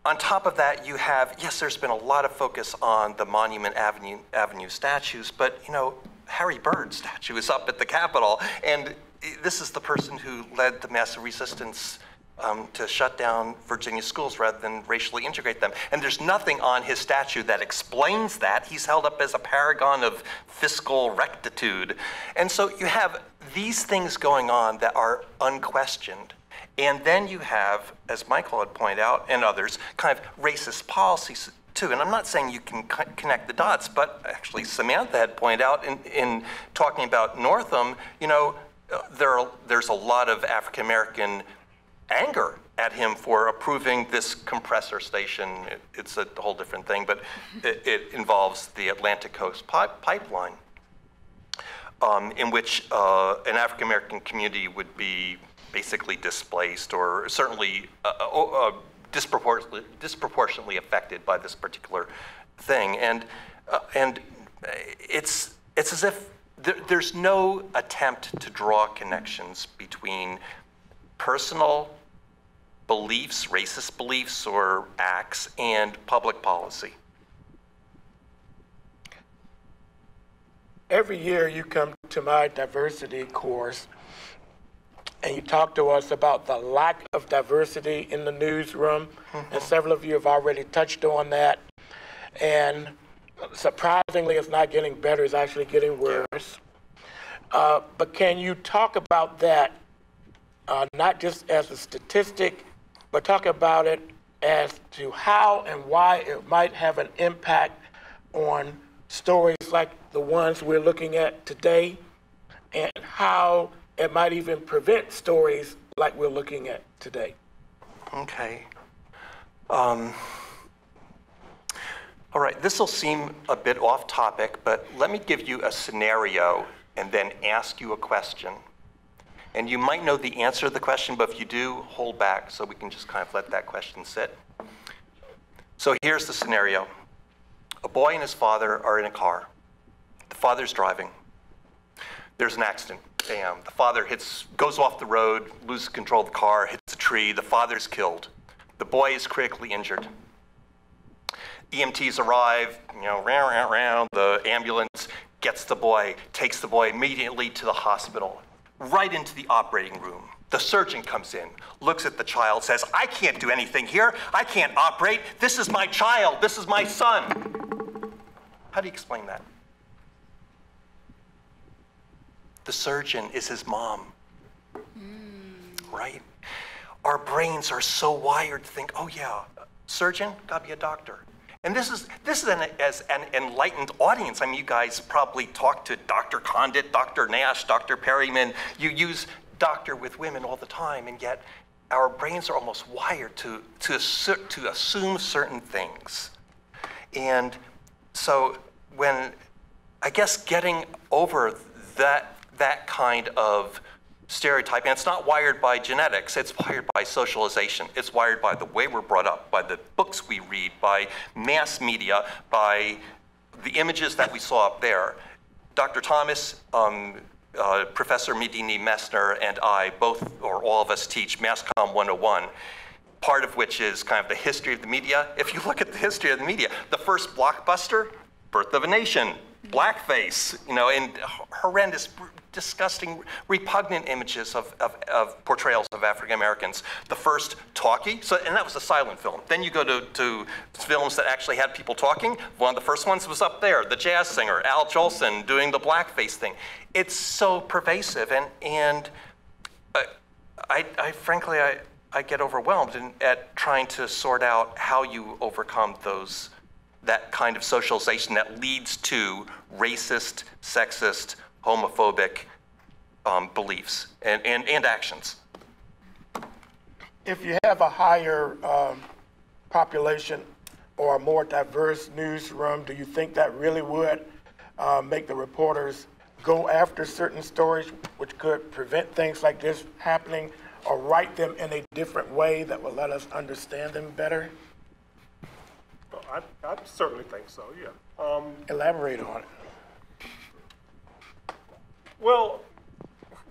On top of that, you have, yes, there's been a lot of focus on the Monument Avenue statues, but Harry Byrd's statue is up at the Capitol, and this is the person who led the massive resistance to shut down Virginia schools rather than racially integrate them. And there's nothing on his statue that explains that. He's held up as a paragon of fiscal rectitude. And so you have these things going on that are unquestioned. And then you have, as Michael had pointed out, and others, kind of racist policies too. And I'm not saying you can connect the dots, but actually Samantha had pointed out in talking about Northam, there's a lot of African-American anger at him for approving this compressor station. It's a whole different thing, but it involves the Atlantic Coast Pipeline, in which an African-American community would be basically displaced or certainly disproportionately affected by this particular thing. And it's as if there's no attempt to draw connections between personal beliefs, racist beliefs or acts, and public policy. Every year you come to my diversity course and you talk to us about the lack of diversity in the newsroom, and several of you have already touched on that. And surprisingly, it's not getting better, it's actually getting worse. But can you talk about that, not just as a statistic, but talk about it as to how and why it might have an impact on stories like the ones we're looking at today, and how it might even prevent stories like we're looking at today. Okay. All right, this will seem a bit off topic, but let me give you a scenario and then ask you a question. And you might know the answer to the question, but if you do, hold back so we can just kind of let that question sit. So here's the scenario. A boy and his father are in a car. The father's driving. There's an accident. Bam. The father goes off the road, loses control of the car, hits a tree. The father's killed. The boy is critically injured. EMTs arrive, round. The ambulance gets the boy, takes the boy immediately to the hospital, right into the operating room. The surgeon comes in, looks at the child, says, I can't do anything here. I can't operate. This is my child. This is my son. How do you explain that? The surgeon is his mom, right? Our brains are so wired to think, oh yeah, surgeon, gotta be a doctor. And this is as an enlightened audience. I mean, you guys probably talk to Dr. Condit, Dr. Nash, Dr. Perryman. You use doctor with women all the time, and yet our brains are almost wired to assume certain things. And so when, I guess, getting over that kind of stereotype, and it's not wired by genetics, it's wired by socialization. It's wired by the way we're brought up, by the books we read, by mass media, by the images that we saw up there. Dr. Thomas, Professor Medini Messner, and I, both, or all of us, teach MassComm 101, part of which is kind of the history of the media. If you look at the history of the media, the first blockbuster, Birth of a Nation, Blackface, and horrendous, disgusting, repugnant images of portrayals of African Americans. The first talkie, and that was a silent film. Then you go to films that actually had people talking. One of the first ones was up there, the jazz singer, Al Jolson, doing the blackface thing. It's so pervasive, and I frankly get overwhelmed at trying to sort out how you overcome that kind of socialization that leads to racist, sexist, homophobic beliefs and actions. If you have a higher population or a more diverse newsroom, do you think that really would make the reporters go after certain stories which could prevent things like this happening, or write them in a different way that will let us understand them better? I certainly think so, yeah. Elaborate on it. Well,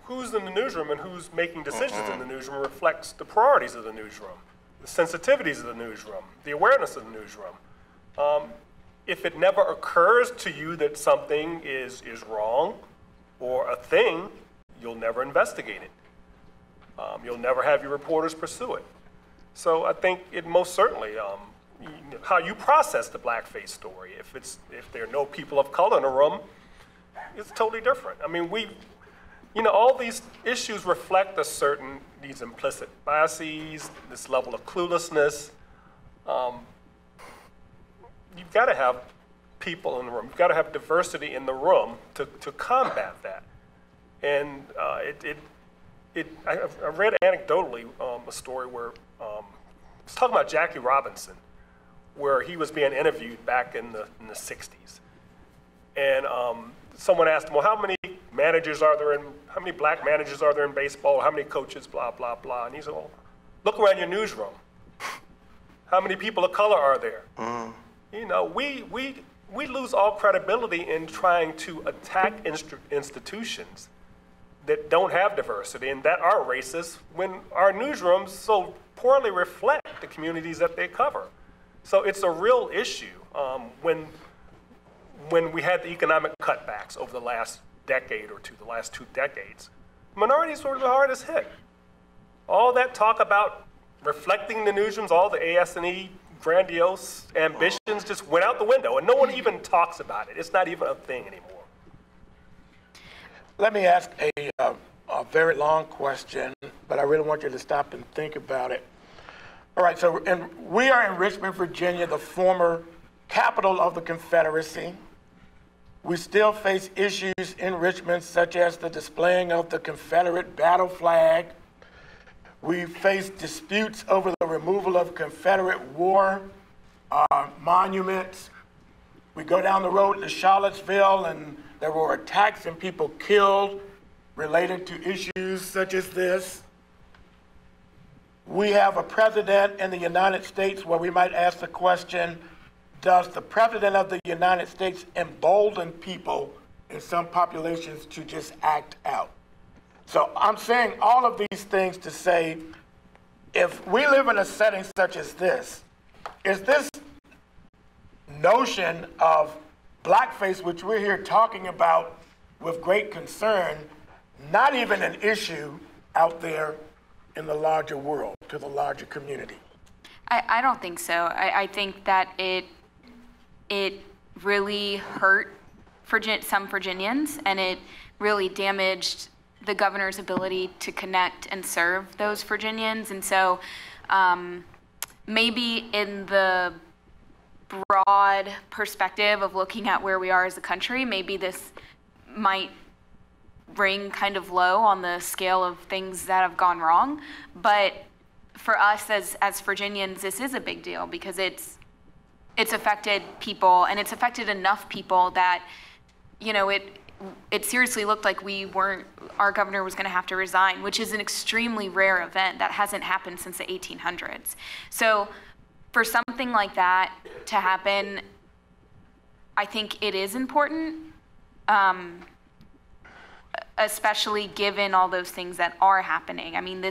who's who's in the newsroom and who's making decisions in the newsroom reflects the priorities of the newsroom, the sensitivities of the newsroom, the awareness of the newsroom. If it never occurs to you that something is wrong or a thing, you'll never investigate it. You'll never have your reporters pursue it. So I think it most certainly, how you process the blackface story, if there are no people of color in the room, it's totally different. I mean, all these issues reflect these implicit biases, this level of cluelessness. You've got to have people in the room. You've got to have diversity in the room to combat that. And I read anecdotally a story where I was talking about Jackie Robinson, where he was being interviewed back in the 60s. And someone asked him, well, how many black managers are there in baseball? How many coaches, blah, blah, blah. And he said, well, look around your newsroom. How many people of color are there? We lose all credibility in trying to attack institutions that don't have diversity and that are racist when our newsrooms so poorly reflect the communities that they cover. So it's a real issue when we had the economic cutbacks over the last decade or two, the last 2 decades. Minorities were the hardest hit. All that talk about reflecting the newsrooms, all the AS&E grandiose ambitions just went out the window, and no one even talks about it. It's not even a thing anymore. Let me ask a very long question, but I really want you to stop and think about it. All right, so we are in Richmond, Virginia, the former capital of the Confederacy. We still face issues in Richmond, such as the displaying of the Confederate battle flag. We face disputes over the removal of Confederate war monuments. We go down the road to Charlottesville, and there were attacks and people killed related to issues such as this. We have a president in the United States where we might ask the question, does the president of the United States embolden people in some populations to just act out? So I'm saying all of these things to say, if we live in a setting such as this, is this notion of blackface, which we're here talking about with great concern, not even an issue out there in the larger world, to the larger community? I don't think so. I think that it really hurt some Virginians, and it really damaged the governor's ability to connect and serve those Virginians. And so maybe in the broad perspective of looking at where we are as a country, maybe this might ring kind of low on the scale of things that have gone wrong. But for us as Virginians, this is a big deal because it's affected people, and it's affected enough people that, it seriously looked like our governor was going to have to resign, which is an extremely rare event that hasn't happened since the 1800s. So for something like that to happen, I think it is important, especially given all those things that are happening. I mean,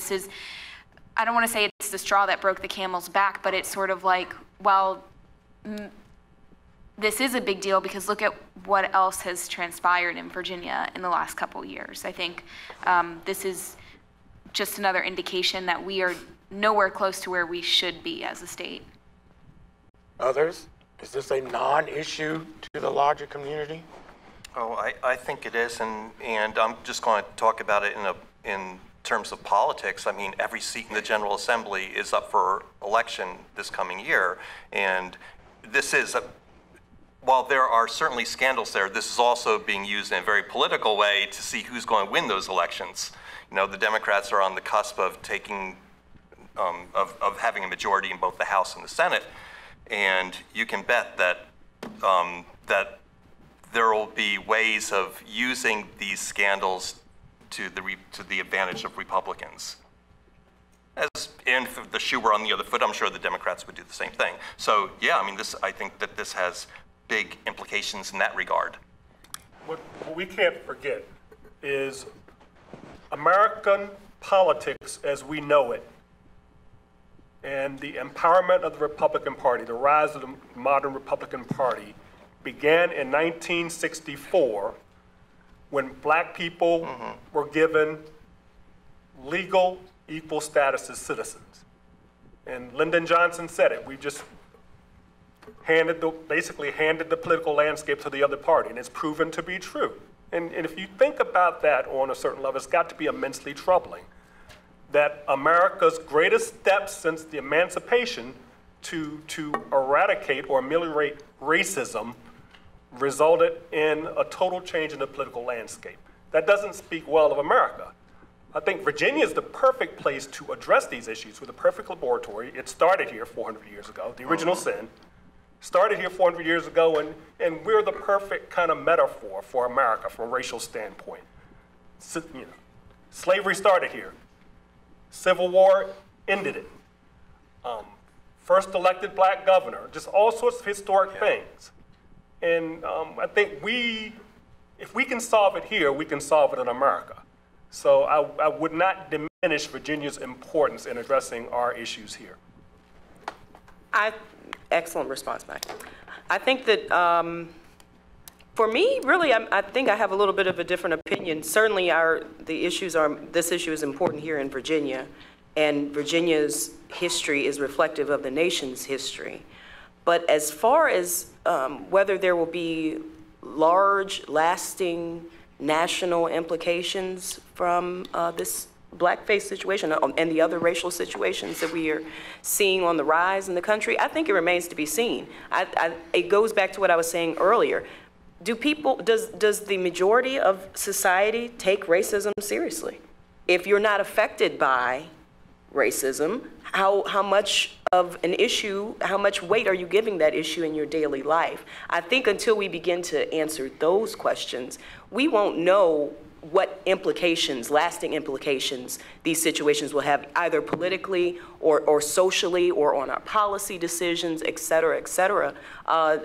I don't want to say it's the straw that broke the camel's back, but it's sort of like, well, this is a big deal because look at what else has transpired in Virginia in the last couple of years. I think this is just another indication that we are nowhere close to where we should be as a state. Others? Is this a non-issue to the larger community? Oh, I think it is, and I'm just going to talk about it in terms of politics. I mean, every seat in the General Assembly is up for election this coming year, and this is while there are certainly scandals there, this is also being used in a very political way to see who's going to win those elections. The Democrats are on the cusp of taking, of having a majority in both the House and the Senate, and you can bet that that there will be ways of using these scandals to the advantage of Republicans. And if the shoe were on the other foot, I'm sure the Democrats would do the same thing. So yeah, I mean, I think that this has big implications in that regard. What we can't forget is American politics as we know it and the empowerment of the Republican Party, the rise of the modern Republican Party, began in 1964 when black people were given legal equal status as citizens. And Lyndon Johnson said it. We just basically handed the political landscape to the other party, and it's proven to be true. And if you think about that on a certain level, it's got to be immensely troubling that America's greatest steps since the emancipation to eradicate or ameliorate racism resulted in a total change in the political landscape. That doesn't speak well of America. I think Virginia is the perfect place to address these issues with a perfect laboratory. It started here 400 years ago, the original sin. Started here 400 years ago, and we're the perfect kind of metaphor for America from a racial standpoint. Slavery started here. Civil War ended it. First elected black governor, just all sorts of historic things. And I think if we can solve it here, we can solve it in America. So I would not diminish Virginia's importance in addressing our issues here. Excellent response, Mike. I think that for me, really, I think I have a little bit of a different opinion. Certainly, this issue is important here in Virginia, and Virginia's history is reflective of the nation's history. But as far as whether there will be large, lasting national implications from this blackface situation and the other racial situations that we are seeing on the rise in the country, I think it remains to be seen. It goes back to what I was saying earlier. Does the majority of society take racism seriously? If you're not affected by racism, how much of an issue, how much weight are you giving that issue in your daily life? I think until we begin to answer those questions, we won't know what implications, lasting implications, these situations will have either politically or socially or on our policy decisions, et cetera, et cetera. I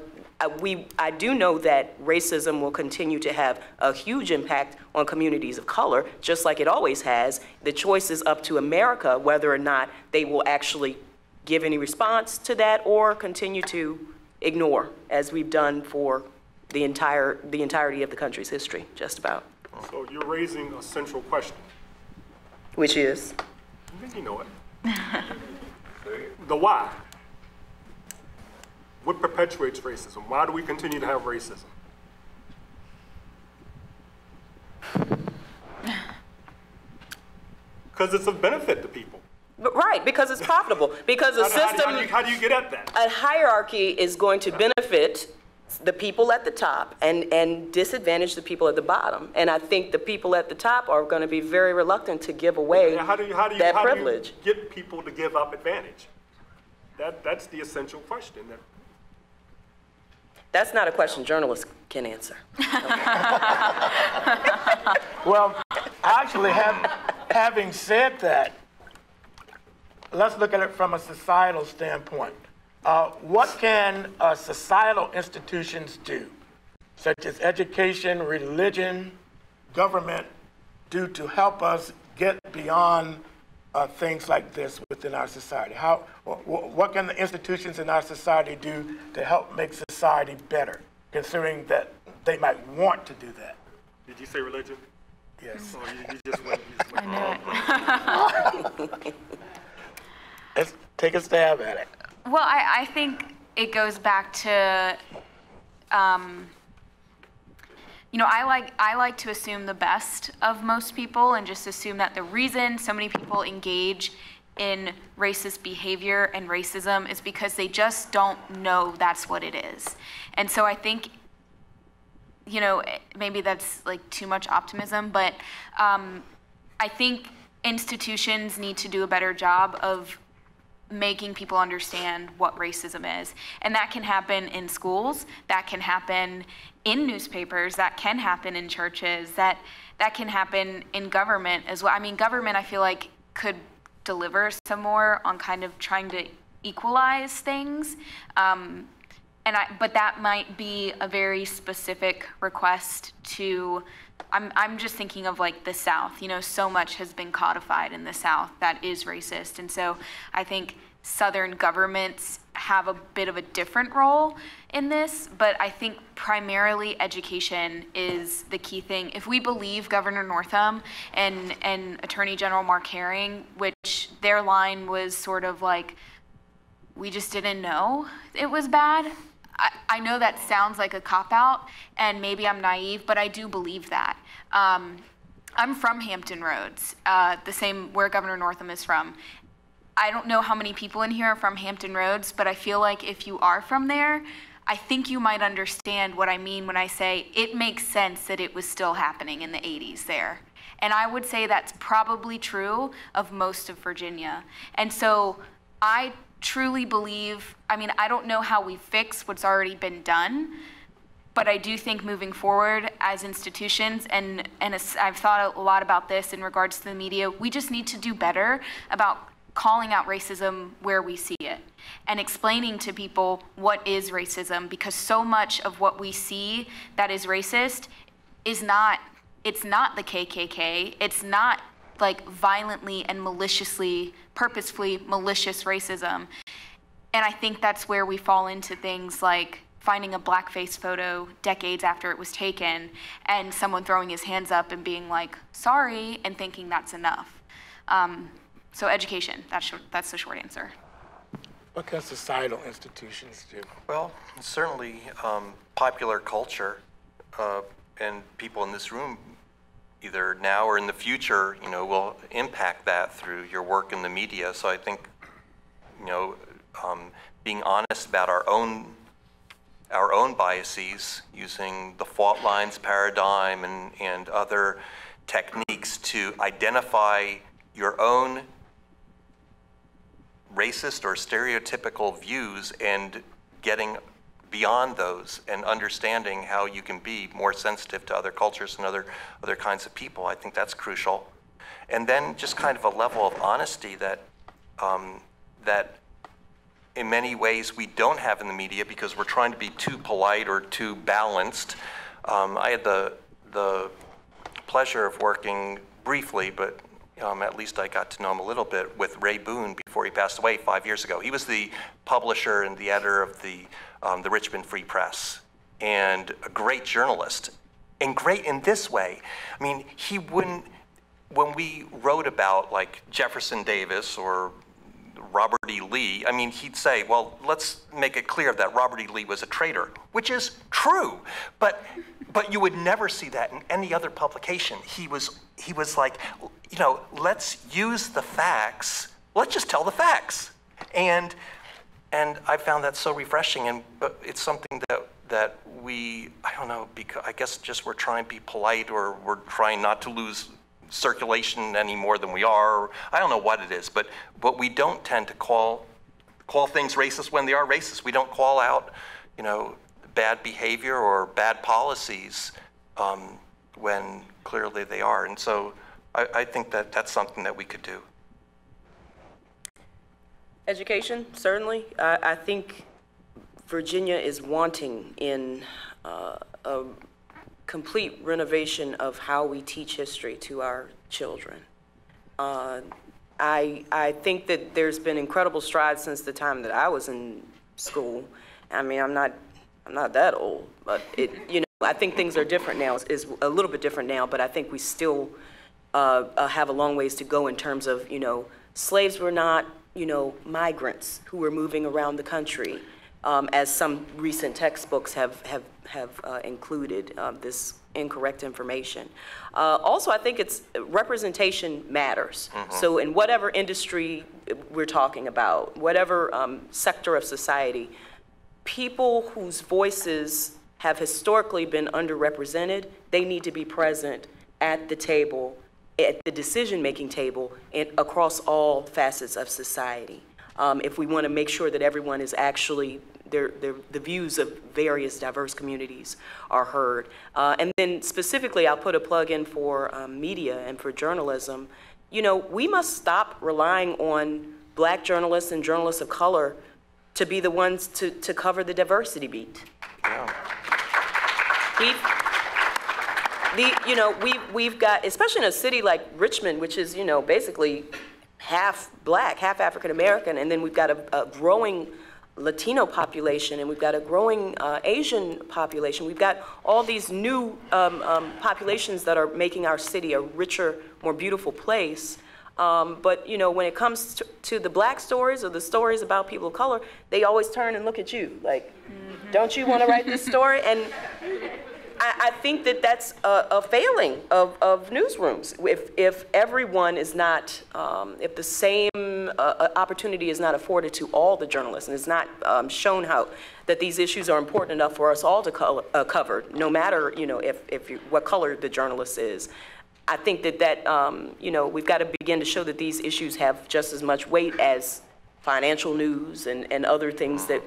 do know that racism will continue to have a huge impact on communities of color, just like it always has. The choice is up to America whether or not they will actually give any response to that or continue to ignore, as we've done for the entirety of the country's history, just about. So you're raising a central question. Which is? I think you know it. The why. What perpetuates racism? Why do we continue to have racism? Because it's of benefit to people. Right, because it's profitable. Because a system. How do you get at that? A hierarchy is going to benefit the people at the top and disadvantage the people at the bottom. And I think the people at the top are going to be very reluctant to give away that privilege. How do you get people to give up advantage? That's the essential question. That's not a question journalists can answer. Well, actually, having said that, let's look at it from a societal standpoint. What can societal institutions do, such as education, religion, government, do to help us get beyond things like this within our society? What can the institutions in our society do to help make society better, considering that they might want to do that? Did you say religion? Yes. Oh, you just went. I knew it. Let's take a stab at it. Well, I think it goes back to, I like to assume the best of most people and just assume that the reason so many people engage in racist behavior and racism is because they just don't know that's what it is. And so I think, maybe that's like too much optimism, but I think institutions need to do a better job of making people understand what racism is. And that can happen in schools, that can happen in newspapers, that can happen in churches, that can happen in government as well. I mean, government, I feel like, could deliver some more on kind of trying to equalize things. but that might be a very specific request to, I'm just thinking of like the South, you know, so much has been codified in the South that is racist. And so I think Southern governments have a bit of a different role in this, but I think primarily education is the key thing. If we believe Governor Northam and Attorney General Mark Herring, which their line was sort of like, we just didn't know it was bad. I know that sounds like a cop-out, and maybe I'm naive, but I do believe that. I'm from Hampton Roads, the same where Governor Northam is from. I don't know how many people in here are from Hampton Roads, but I feel like if you are from there, I think you might understand what I mean when I say it makes sense that it was still happening in the 80s there. And I would say that's probably true of most of Virginia. And so I truly believe, I mean, I don't know how we fix what's already been done, but I do think moving forward as institutions, and I've thought a lot about this in regards to the media, we just need to do better about calling out racism where we see it and explaining to people what is racism, because so much of what we see that is racist is not, it's not the KKK, it's not like violently and maliciously, purposefully malicious racism. And I think that's where we fall into things like finding a blackface photo decades after it was taken and someone throwing his hands up and being like, sorry, and thinking that's enough. So education, that's the short answer. What can societal institutions do? Well, certainly popular culture and people in this room, either now or in the future, you know, will impact that through your work in the media. So I think, you know, being honest about our own biases, using the fault lines paradigm and other techniques to identify your own racist or stereotypical views and getting beyond those and understanding how you can be more sensitive to other cultures and other kinds of people. I think that's crucial. And then just kind of a level of honesty that that in many ways we don't have in the media because we're trying to be too polite or too balanced. I had the pleasure of working briefly, but at least I got to know him a little bit, with Ray Boone before he passed away 5 years ago. He was the publisher and the editor of the Richmond Free Press, and a great journalist, and great in this way. I mean, he wouldn't, when we wrote about like Jefferson Davis or Robert E. Lee, I mean, he'd say, well, let's make it clear that Robert E. Lee was a traitor, which is true, but you would never see that in any other publication. He was like, you know, let's use the facts, let's just tell the facts. And I found that so refreshing, and it's something that we, I don't know, because I guess just we're trying to be polite, or we're trying not to lose circulation any more than we are. Or I don't know what it is, but we don't tend to call things racist when they are racist. We don't call out, you know, bad behavior or bad policies when clearly they are. And so I think that that's something that we could do. Education, certainly. I think Virginia is wanting in a complete renovation of how we teach history to our children. I think that there's been incredible strides since the time that I was in school. I mean, I'm not that old, but you know, I think things are different now. It's a little bit different now, but I think we still have a long ways to go in terms of, you know, slaves were not, you know, migrants who were moving around the country, as some recent textbooks have included this incorrect information. Also, I think it's representation matters. Mm-hmm. So in whatever industry we're talking about, whatever sector of society, people whose voices have historically been underrepresented, they need to be present at the table, at the decision-making table, and across all facets of society. If we want to make sure that everyone is actually, the views of various diverse communities are heard. And then specifically, I'll put a plug in for media and for journalism. You know, we must stop relying on Black journalists and journalists of color to be the ones to cover the diversity beat. Yeah. We've got, especially in a city like Richmond, which is, basically half Black, half African American, and then we've got a growing Latino population, and we've got a growing Asian population. We've got all these new populations that are making our city a richer, more beautiful place. But when it comes to the Black stories or the stories about people of color, they always turn and look at you like, don't you want to write this story? And I think that that's a failing of newsrooms. If everyone is not, if the same opportunity is not afforded to all the journalists, and it's not shown that these issues are important enough for us all to cover, no matter what color the journalist is. I think that we've got to begin to show that these issues have just as much weight as financial news and other things that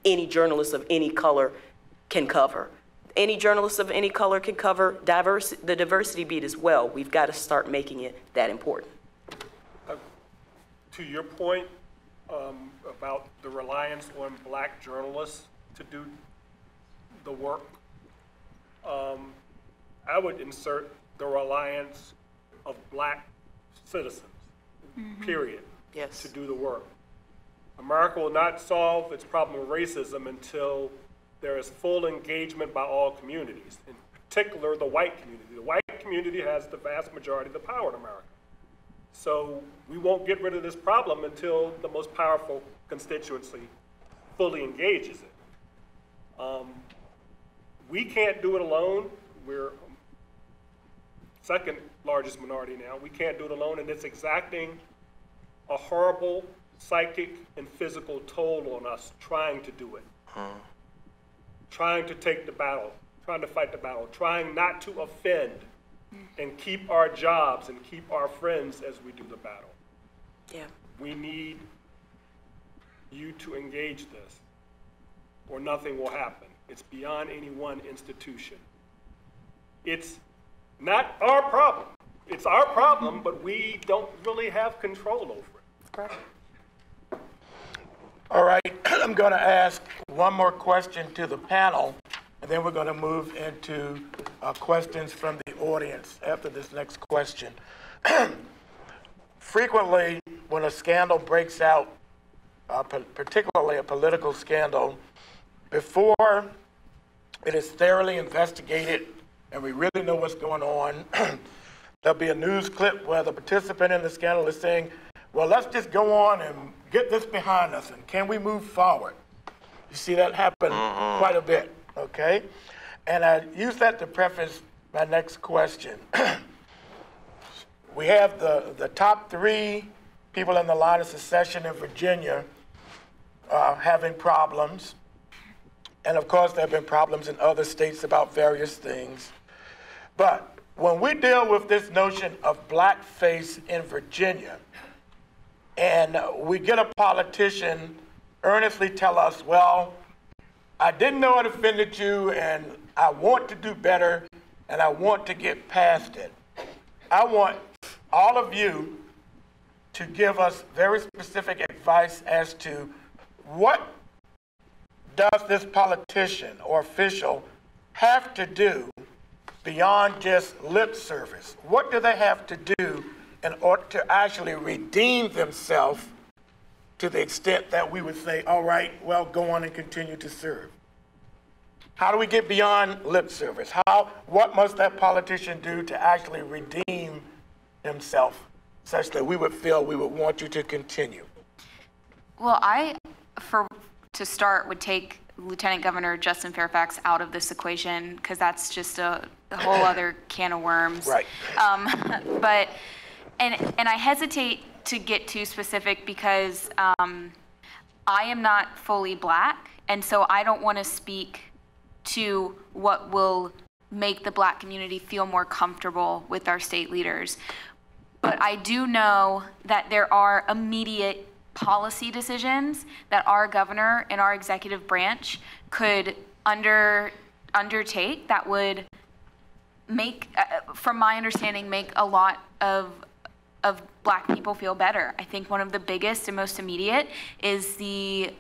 any journalist of any color can cover. Any journalist of any color can cover the diversity beat as well. We've got to start making it that important. To your point about the reliance on Black journalists to do the work, I would insert the reliance of Black citizens, period, to do the work. America will not solve its problem of racism until there is full engagement by all communities, in particular the white community. The white community has the vast majority of the power in America. So we won't get rid of this problem until the most powerful constituency fully engages it. We can't do it alone. We're second largest minority now. We can't do it alone, and it's exacting a horrible psychic and physical toll on us trying to do it. Trying to take the battle, trying to fight the battle, trying not to offend and keep our jobs and keep our friends as we do the battle. Yeah. We need you to engage this or nothing will happen. It's beyond any one institution. It's not our problem. It's our problem, but we don't really have control over it. Right. All right, I'm going to ask one more question to the panel, and then we're going to move into questions from the audience after this next question. Frequently, when a scandal breaks out, particularly a political scandal, before it is thoroughly investigated and we really know what's going on, there'll be a news clip where the participant in the scandal is saying, well, let's just go on and get this behind us, and can we move forward? You see that happen quite a bit, okay? And I use that to preface my next question. We have the top 3 people in the line of succession in Virginia having problems. And of course, there have been problems in other states about various things. But when we deal with this notion of blackface in Virginia, and we get a politician earnestly tell us, well, I didn't know it offended you, and I want to do better, and I want to get past it. I want all of you to give us very specific advice as to what does this politician or official have to do beyond just lip service? What do they have to do in order to actually redeem themselves to the extent that we would say, all right, well, go on and continue to serve? How do we get beyond lip service? What must that politician do to actually redeem himself such that we would feel we would want you to continue? Well, to start, would take Lieutenant Governor Justin Fairfax out of this equation, because that's just a whole other can of worms. Right. But I hesitate to get too specific because I am not fully Black, and so I don't want to speak to what will make the Black community feel more comfortable with our state leaders. But I do know that there are immediate policy decisions that our governor and our executive branch could undertake that would make, from my understanding, make a lot of Black people feel better. I think one of the biggest and most immediate is the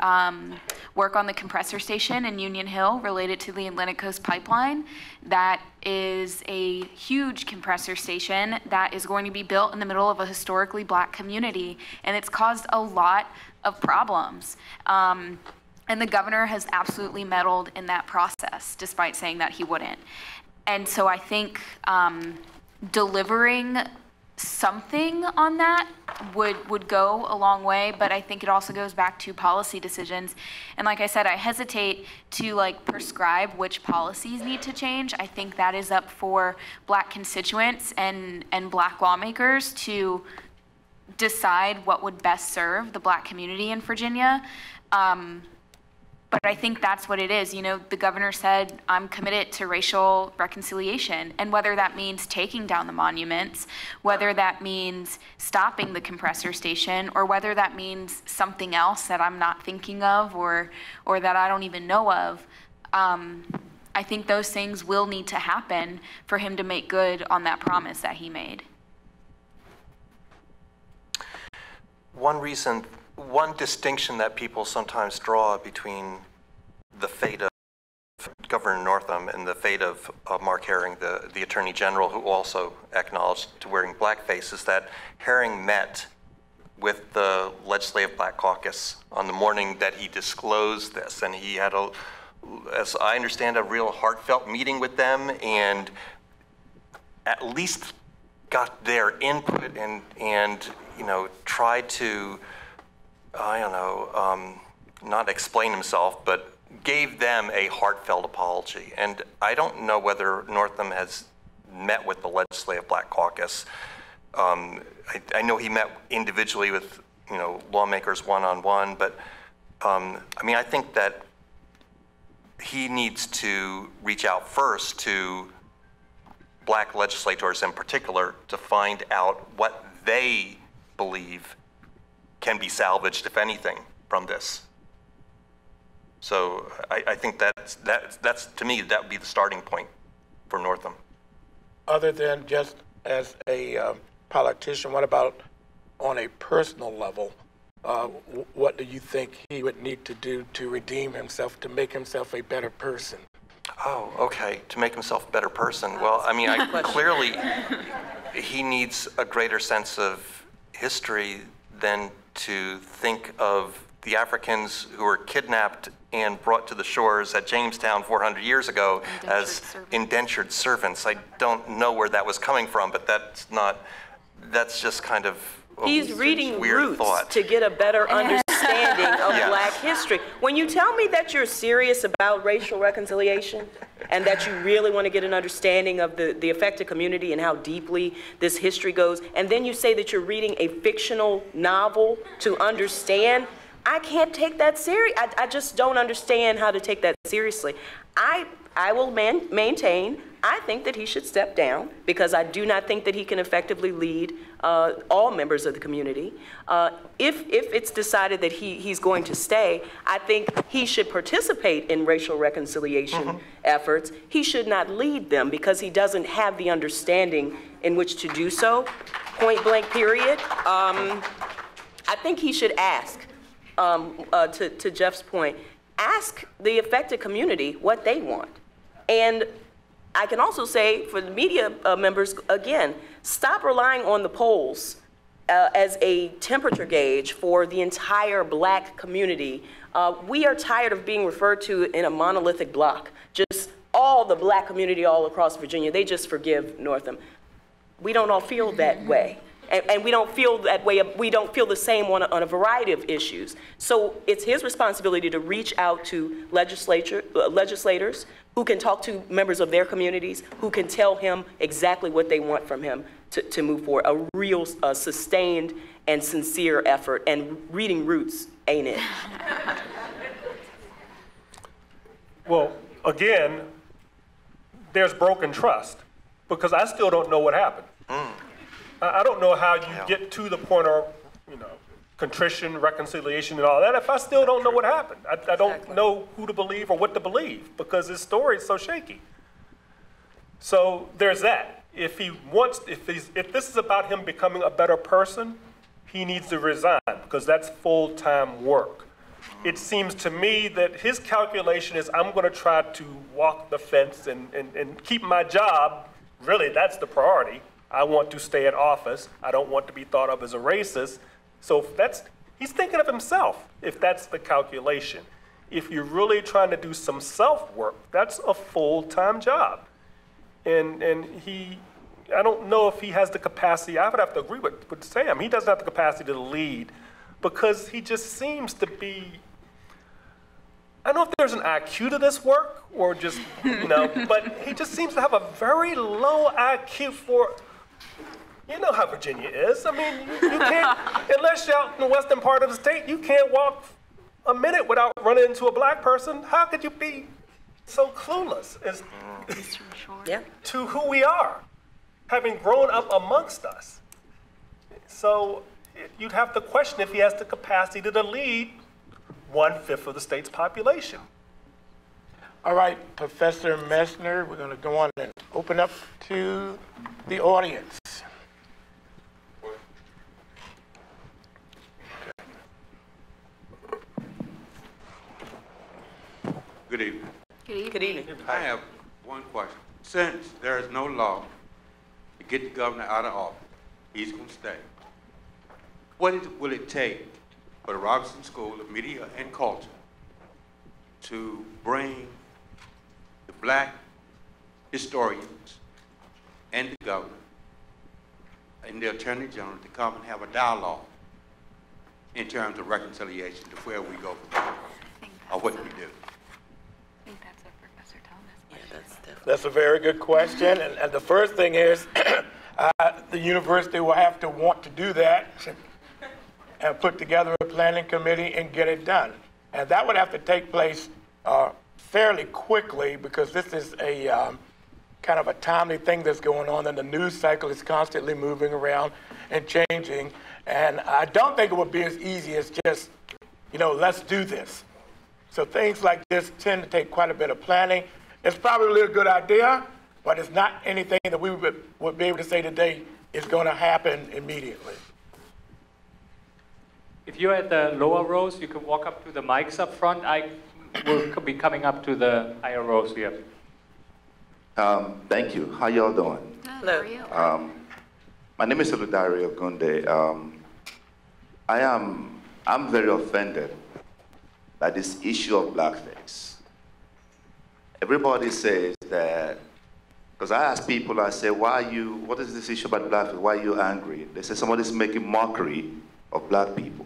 work on the compressor station in Union Hill related to the Atlantic Coast Pipeline. That is a huge compressor station that is going to be built in the middle of a historically Black community, and it's caused a lot of problems. And the governor has absolutely meddled in that process, despite saying that he wouldn't. And so I think delivering something on that would go a long way, but I think it also goes back to policy decisions. And like I said, I hesitate to prescribe which policies need to change. I think that is up for Black constituents and Black lawmakers to decide what would best serve the Black community in Virginia. But I think that's what it is. You know, the governor said, I'm committed to racial reconciliation. And whether that means taking down the monuments, whether that means stopping the compressor station, or whether that means something else that I'm not thinking of or that I don't even know of, I think those things will need to happen for him to make good on that promise that he made. One distinction that people sometimes draw between the fate of Governor Northam and the fate of Mark Herring, the Attorney General, who also acknowledged to wearing blackface, is that Herring met with the Legislative Black Caucus on the morning that he disclosed this, and he had, as I understand, a real heartfelt meeting with them, and at least got their input and tried to, not explain himself, but gave them a heartfelt apology. And I don't know whether Northam has met with the Legislative Black Caucus. I know he met individually with, lawmakers one-on-one, but I think that he needs to reach out first to Black legislators in particular to find out what they believe can be salvaged, if anything, from this. So I think that's to me, that would be the starting point for Northam. Other than just as a politician, what about on a personal level? What do you think he would need to do to redeem himself, to make himself a better person? Oh, okay, to make himself a better person. Well, clearly he needs a greater sense of history than to think of the Africans who were kidnapped and brought to the shores at Jamestown 400 years ago as indentured servants. I don't know where that was coming from, but that's just kind of He's reading weird Roots thought. to get a better understanding of Black history. When you tell me that you're serious about racial reconciliation and that you really want to get an understanding of the affected community and how deeply this history goes, and then you say that you're reading a fictional novel to understand, I can't take that serious. I just don't understand how to take that seriously. I will maintain, I think that he should step down because I do not think that he can effectively lead all members of the community. If it's decided that he's going to stay, I think he should participate in racial reconciliation efforts. He should not lead them because he doesn't have the understanding in which to do so, point blank period. I think he should ask, to Jeff's point, ask the affected community what they want. And I can also say for the media members, again, stop relying on the polls as a temperature gauge for the entire Black community. We are tired of being referred to in a monolithic block. Just all the Black community all across Virginia, they just forgive Northam. We don't all feel that way. And we don't feel that way, we don't feel the same on a variety of issues. So it's his responsibility to reach out to legislators who can talk to members of their communities, who can tell him exactly what they want from him to move forward. A real sustained and sincere effort, and reading Roots ain't it. Well, again, there's broken trust because I still don't know what happened. I don't know how you get to the point of, contrition, reconciliation, and all that if I still don't know what happened. I don't know who to believe or what to believe because this story is so shaky. So there's that. if this is about him becoming a better person, he needs to resign because that's full-time work. It seems to me that his calculation is I'm going to try to walk the fence and keep my job. Really, that's the priority. I want to stay in office. I don't want to be thought of as a racist. So he's thinking of himself, if that's the calculation. If you're really trying to do some self-work, that's a full-time job. And I don't know if he has the capacity. I would have to agree with Sam. He doesn't have the capacity to lead because he just seems to be, I don't know if there's an IQ to this work or just, but he just seems to have a very low IQ for, you know how Virginia is. I mean, you can't, unless you're out in the western part of the state, you can't walk a minute without running into a black person. How could you be so clueless as to who we are, having grown up amongst us? So you'd have to question if he has the capacity to lead 1/5 of the state's population. All right, Professor Messner, we're going to go on and open up to the audience. Good evening. Good evening. Good evening. I have one question. Since there is no law to get the governor out of office, he's going to stay. What will it take for the Robertson School of Media and Culture to bring the black historians and the governor and the Attorney General to come and have a dialogue in terms of reconciliation to where we go from there, or what we do? That's a very good question. And the first thing is the university will have to want to do that and put together a planning committee and get it done. And that would have to take place fairly quickly because this is a kind of a timely thing that's going on, and the news cycle is constantly moving around and changing. And I don't think it would be as easy as just, let's do this. So things like this tend to take quite a bit of planning. It's probably a good idea, but it's not anything that we would be able to say today is going to happen immediately. If you're at the lower rows, you can walk up to the mics up front. I will be coming up to the higher rows here. Thank you. How y'all doing? Hello. How are you? My name is Dario Gunde. I'm very offended by this issue of blackface. Everybody says that, because I ask people, I say, what is this issue about blackface? Why are you angry? They say somebody's making mockery of black people.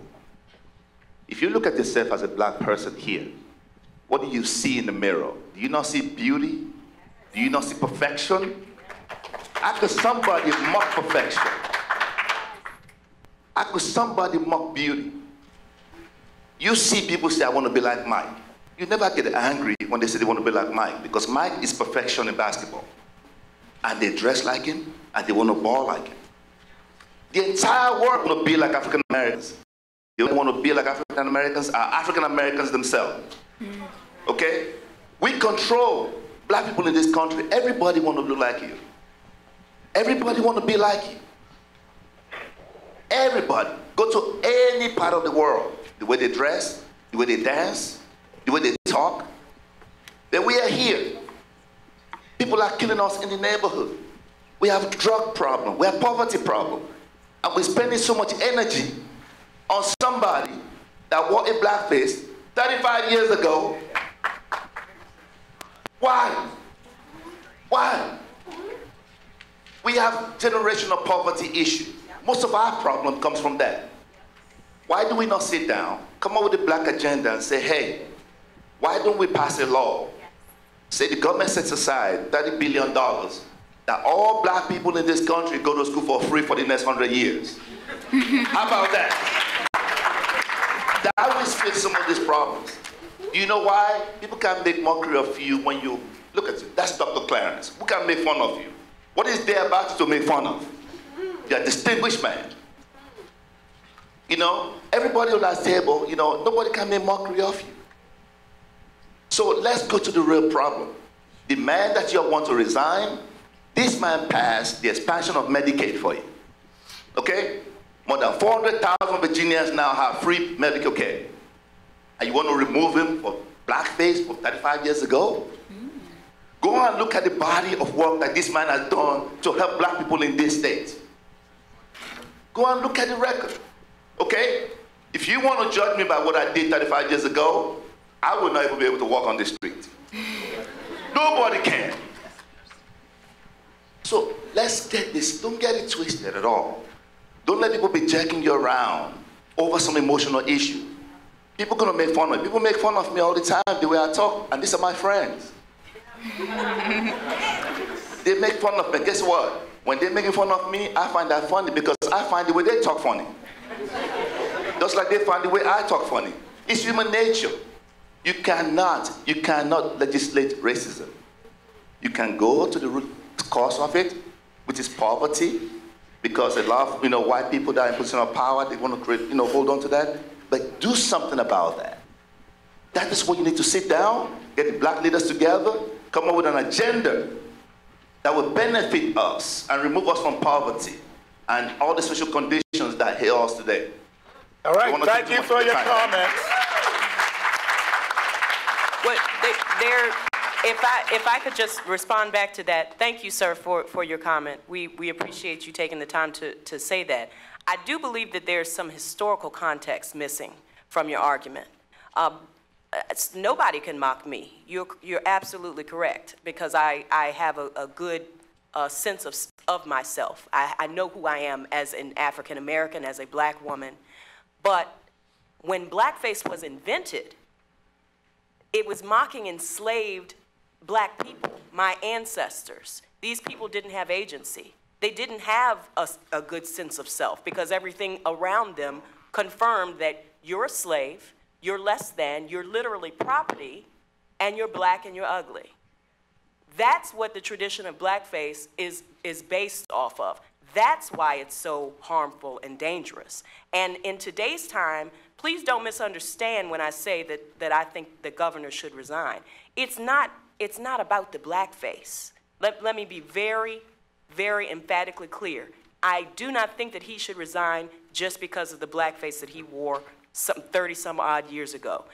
If you look at yourself as a black person here, what do you see in the mirror? Do you not see beauty? Do you not see perfection? How could somebody mock perfection? How could somebody mock beauty? You see people say, I want to be like Mike. You never get angry when they say they want to be like Mike, because Mike is perfection in basketball. And they dress like him, and they want to ball like him. The entire world want to be like African Americans. They don't want to be like African Americans, are African Americans themselves. Okay? We control black people in this country. Everybody want to look like you. Everybody want to be like you. Everybody. Go to any part of the world. The way they dress, the way they dance, the way they talk. Then we are here. People are killing us in the neighborhood. We have a drug problem. We have a poverty problem. And we're spending so much energy on somebody that wore a blackface 35 years ago. Why? Why? We have generational poverty issue. Most of our problem comes from that. Why do we not sit down, come up with a black agenda and say, hey, why don't we pass a law? Say the government sets aside $30 billion that all black people in this country go to school for free for the next 100 years. How about that? That will fix some of these problems. Do you know why? People can make mockery of you when you, look at you, that's Dr. Clarence. Who can make fun of you? What is there about you to make fun of? You're a distinguished man. Everybody on that table, nobody can make mockery of you. So let's go to the real problem. The man that you want to resign, This man passed the expansion of Medicaid for you. Okay? More than 400,000 Virginians now have free medical care. And you want to remove him for blackface from 35 years ago? Go and look at the body of work that this man has done to help black people in this state. Go and look at the record. Okay? If you want to judge me by what I did 35 years ago, I would not even be able to walk on the street. Nobody can. So let's get this, don't get it twisted at all. Don't let people be jerking you around over some emotional issue. People are gonna make fun of me. People make fun of me all the time, the way I talk, and these are my friends. They make fun of me. Guess what? When they're making fun of me, I find that funny because I find the way they talk funny. Just like they find the way I talk funny. It's human nature. You cannot legislate racism. You can go to the root cause of it, which is poverty, because a lot of white people that are in position of power, they want to create, hold on to that. But do something about that. That is what you need to sit down, get the black leaders together, come up with an agenda that will benefit us and remove us from poverty and all the social conditions that hit us today. All right, thank you for your comments. If I could just respond back to that, thank you, sir, for your comment. We appreciate you taking the time to say that. I do believe that there's some historical context missing from your argument. Nobody can mock me. You're absolutely correct, because I have a good sense of myself. I know who I am as an African American, as a black woman. But when blackface was invented, it was mocking enslaved black people, my ancestors. These people didn't have agency. They didn't have a good sense of self, because everything around them confirmed that you're a slave, you're less than, you're literally property, and you're black and you're ugly. That's what the tradition of blackface is based off of. That's why it's so harmful and dangerous. And in today's time, please don't misunderstand when I say that I think the governor should resign. It's not about the blackface. Let me be very, very emphatically clear. I do not think that he should resign just because of the blackface that he wore some 30-some odd years ago.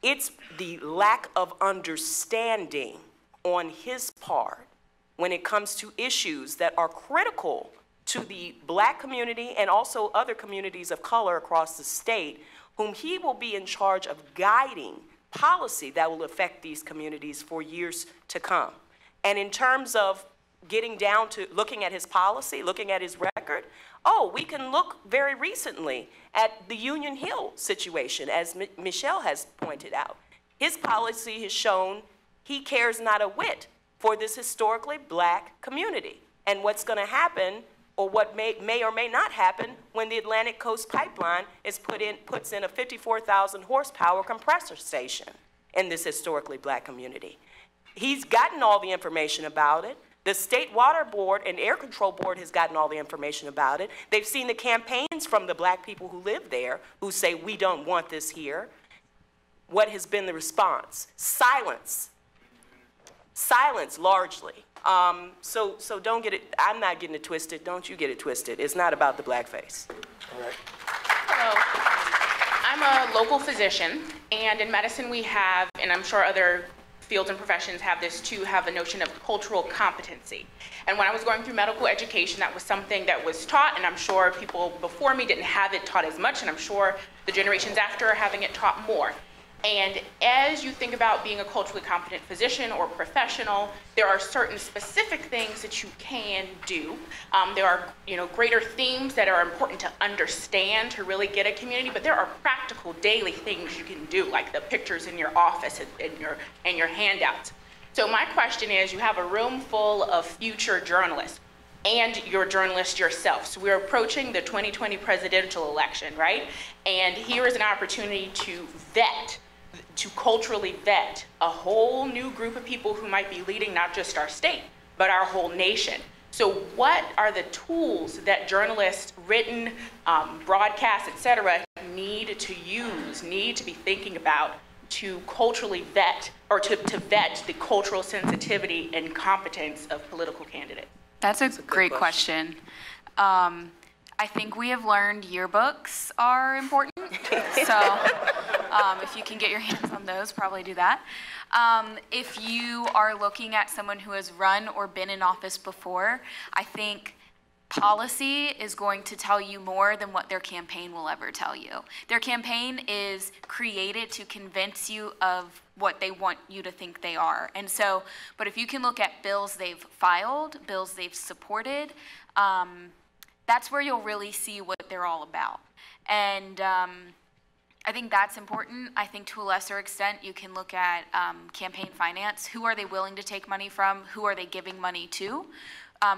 It's the lack of understanding on his part when it comes to issues that are critical to the black community and also other communities of color across the state, whom he will be in charge of guiding policy that will affect these communities for years to come. And in terms of getting down to looking at his policy, looking at his record, we can look very recently at the Union Hill situation, as Michelle has pointed out. His policy has shown he cares not a whit for this historically black community and what's going to happen, or what may or may not happen when the Atlantic Coast Pipeline puts in a 54,000 horsepower compressor station in this historically black community. He's gotten all the information about it. The State Water Board and Air Control Board has gotten all the information about it. They've seen the campaigns from the black people who live there who say, we don't want this here. What has been the response? Silence. Silence, largely. So don't get it, I'm not getting it twisted, don't you get it twisted. It's not about the blackface. All right. Hello, I'm a local physician, and in medicine we have, and I'm sure other fields and professions have this too, have the notion of cultural competency. And when I was going through medical education, that was something that was taught, and I'm sure people before me didn't have it taught as much, and I'm sure the generations after are having it taught more. And as you think about being a culturally competent physician or professional, there are certain specific things that you can do. There are, greater themes that are important to understand to really get a community, but there are practical daily things you can do, like the pictures in your office and your handouts. So my question is, you have a room full of future journalists, and you're a journalist yourself. So we're approaching the 2020 presidential election, right? And here is an opportunity to culturally vet a whole new group of people who might be leading not just our state, but our whole nation. So what are the tools that journalists, written, broadcast, et cetera, need to use, need to be thinking about to culturally vet, or to vet the cultural sensitivity and competence of political candidates? That's a great question. I think we have learned yearbooks are important. So if you can get your hands on those, probably do that. If you are looking at someone who has run or been in office before, I think policy is going to tell you more than what their campaign will ever tell you. Their campaign is created to convince you of what they want you to think they are. And so, but if you can look at bills they've filed, bills they've supported, that's where you'll really see what they're all about. And I think that's important. I think to a lesser extent, you can look at campaign finance. Who are they willing to take money from? Who are they giving money to?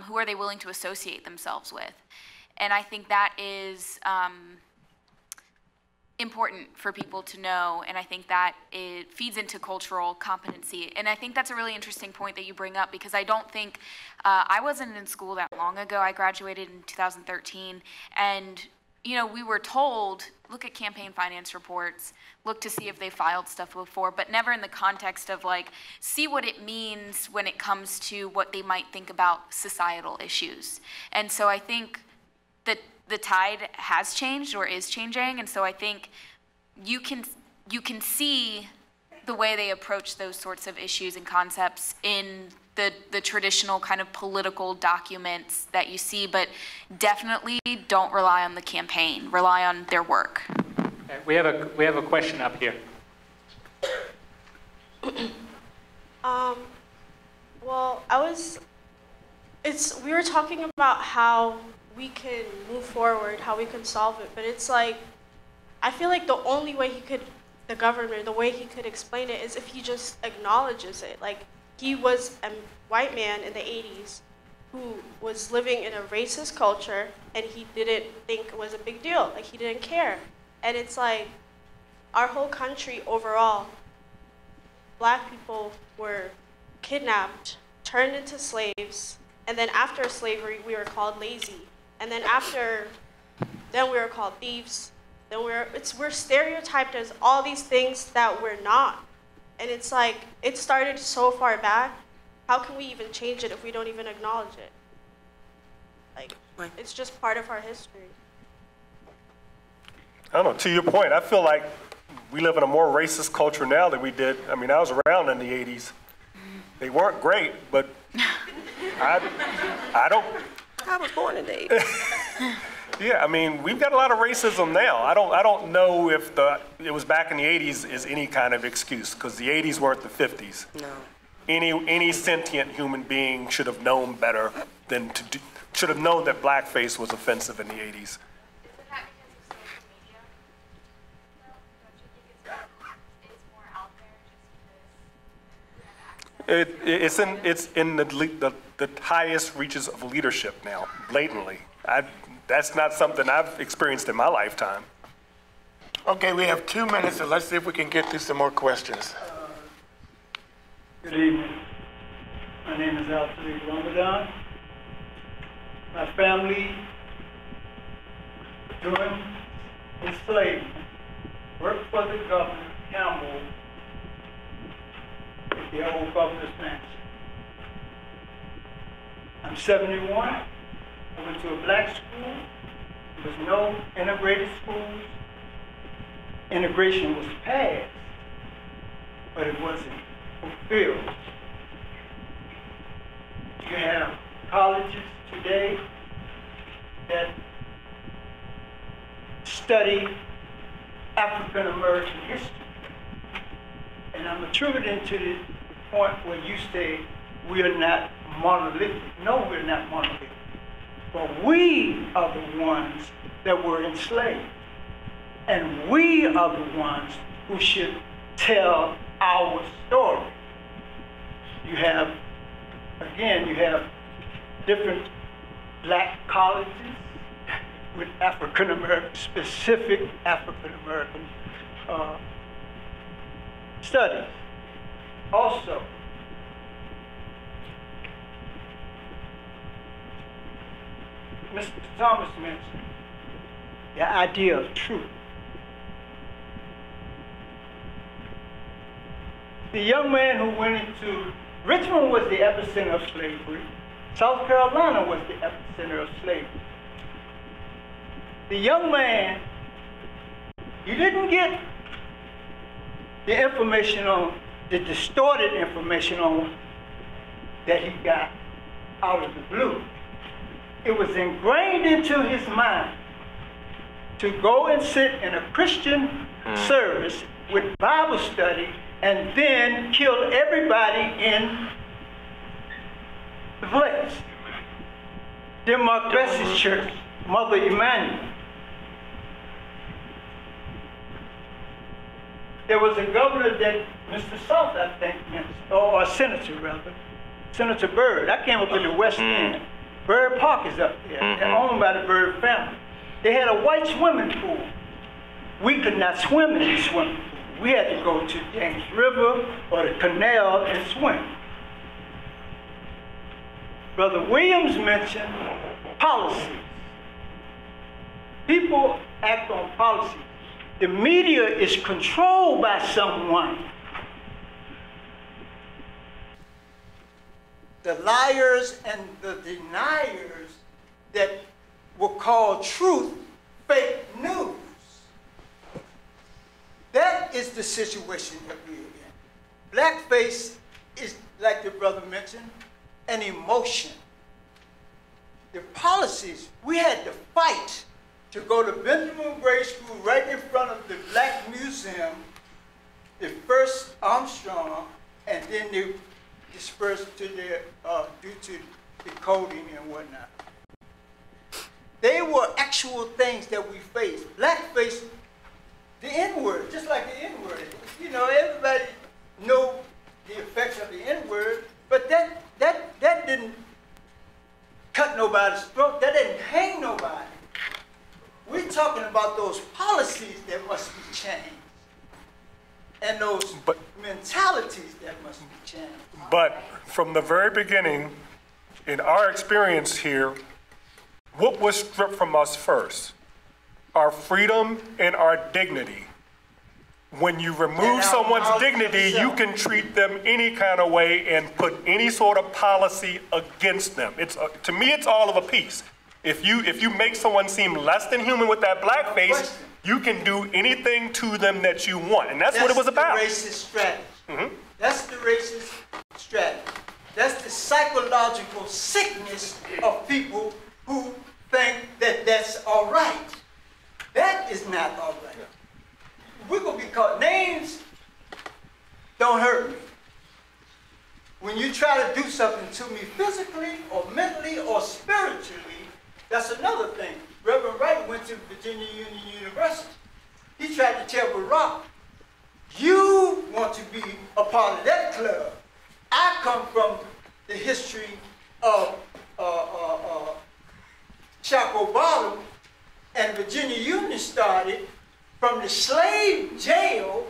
Who are they willing to associate themselves with? And I think that is important for people to know, and I think that it feeds into cultural competency. And I think that's a really interesting point that you bring up, because I don't think, I wasn't in school that long ago. I graduated in 2013, and you know, we were told, look at campaign finance reports, look to see if they filed stuff before, but never in the context of like, see what it means when it comes to what they might think about societal issues. And so I think that the tide has changed or is changing, and so I think you can see the way they approach those sorts of issues and concepts in the traditional kind of political documents that you see, but definitely don't rely on the campaign. Rely on their work. Okay, we have a question up here. Well, we were talking about how we can move forward, how we can solve it, but it's like, I feel like the only way the government, the way he could explain it is if he just acknowledges it. Like, he was a white man in the 80s who was living in a racist culture, and he didn't think it was a big deal. Like, he didn't care. And it's like, our whole country overall, Black people were kidnapped, turned into slaves, and then after slavery, we were called lazy. And then then we were called thieves. Then we're stereotyped as all these things that we're not. And it's like, it started so far back. How can we even change it if we don't even acknowledge it? Like, it's just part of our history. I don't know, to your point, I feel like we live in a more racist culture now than we did. I mean, I was around in the 80s. They weren't great, but I was born in the 80s. Yeah, I mean, we've got a lot of racism now. I don't know if it was back in the 80s is any kind of excuse, because the 80s weren't the 50s. No. Any sentient human being should have known better than should have known that blackface was offensive in the 80s. It's in the highest reaches of leadership now, blatantly. That's not something I've experienced in my lifetime. Okay, we have 2 minutes, and let's see if we can get through some more questions. Good evening. My name is Alfred Ramadan. My family, during enslavement, worked for the governor, Campbell, at the old governor's mansion. I'm 71. I went to a black school. There was no integrated schools. Integration was passed, but it wasn't fulfilled. You have colleges today that study African American history. And I'm attributing to the point where you say we are not monolithic. No, we're not monolithic. But we are the ones that were enslaved. And we are the ones who should tell our story. You have different black colleges with African American, specific African American studies. Also, Mr. Thomas mentioned the idea of truth. The young man who went into Richmond was the epicenter of slavery. South Carolina was the epicenter of slavery. The young man, he didn't get the information on, the distorted information on that he got out of the blue. It was ingrained into his mind to go and sit in a Christian service with Bible study and then kill everybody in the place. Then Mark Bessie's church, Mother Emanuel. There was a governor that Mr. South, I think, or a senator rather, Senator Byrd. I came up in the West End. Byrd Park is up there. They're owned by the Byrd family. They had a white swimming pool. We could not swim in the swimming pool. We had to go to James River or the canal and swim. Brother Williams mentioned policies. People act on policy. The media is controlled by someone. The liars and the deniers that will call truth fake news. That is the situation that we're in. Blackface is, like the brother mentioned, an emotion. The policies, we had to fight to go to Benjamin Gray School right in front of the Black Museum, the first Armstrong, and then they dispersed to their, due to the coding and whatnot. They were actual things that we faced. Blackface, the N-word, just like the N-word. You know, everybody knew the effects of the N-word, but that didn't cut nobody's throat. That didn't hang nobody. We're talking about those policies that must be changed and those mentalities that must be changed. But from the very beginning, in our experience here, what was stripped from us first? Our freedom and our dignity. When you remove someone's dignity, you can treat them any kind of way and put any sort of policy against them. It's to me, it's all of a piece. If you make someone seem less than human with that blackface, you can do anything to them that you want, and that's what it was about. That's the racist strategy. That's the racist strategy. That's the psychological sickness of people who think that that's all right. That is not all right. We're going to be called names. Don't hurt me. When you try to do something to me physically or mentally or spiritually, that's another thing. Reverend Wright went to Virginia Union University. He tried to tell Barack, you want to be a part of that club. I come from the history of Chaco Bottom, and Virginia Union started from the slave jail,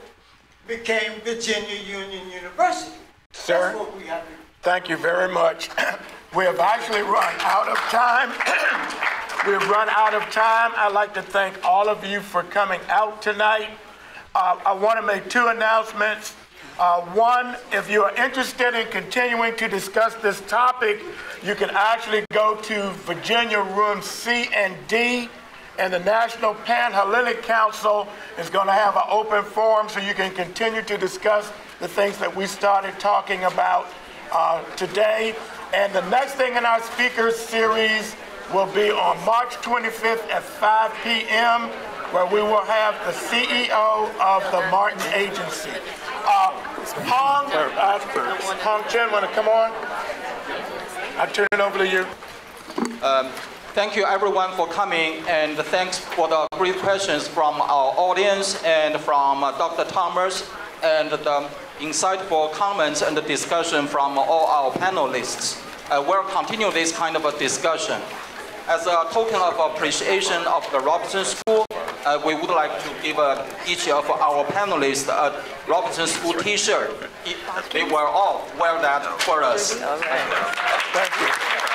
became Virginia Union University. Sir, that's what we have to do. Thank you very much. We have actually run out of time. We've run out of time. I'd like to thank all of you for coming out tonight. I want to make two announcements. One, if you are interested in continuing to discuss this topic, you can actually go to Virginia Room C and D, and the National Panhellenic Council is going to have an open forum so you can continue to discuss the things that we started talking about today. And the next thing in our speaker series will be on March 25th at 5 p.m., where we will have the CEO of the Martin Agency. Hong Chen, want to come on? I turn it over to you. Thank you everyone for coming, and thanks for the great questions from our audience and from Dr. Thomas, and the insightful comments and the discussion from all our panelists. We'll continue this kind of a discussion. As a token of appreciation of the Robertson School, we would like to give each of our panelists a Robertson School t-shirt. They will all wear that for us. Thank you.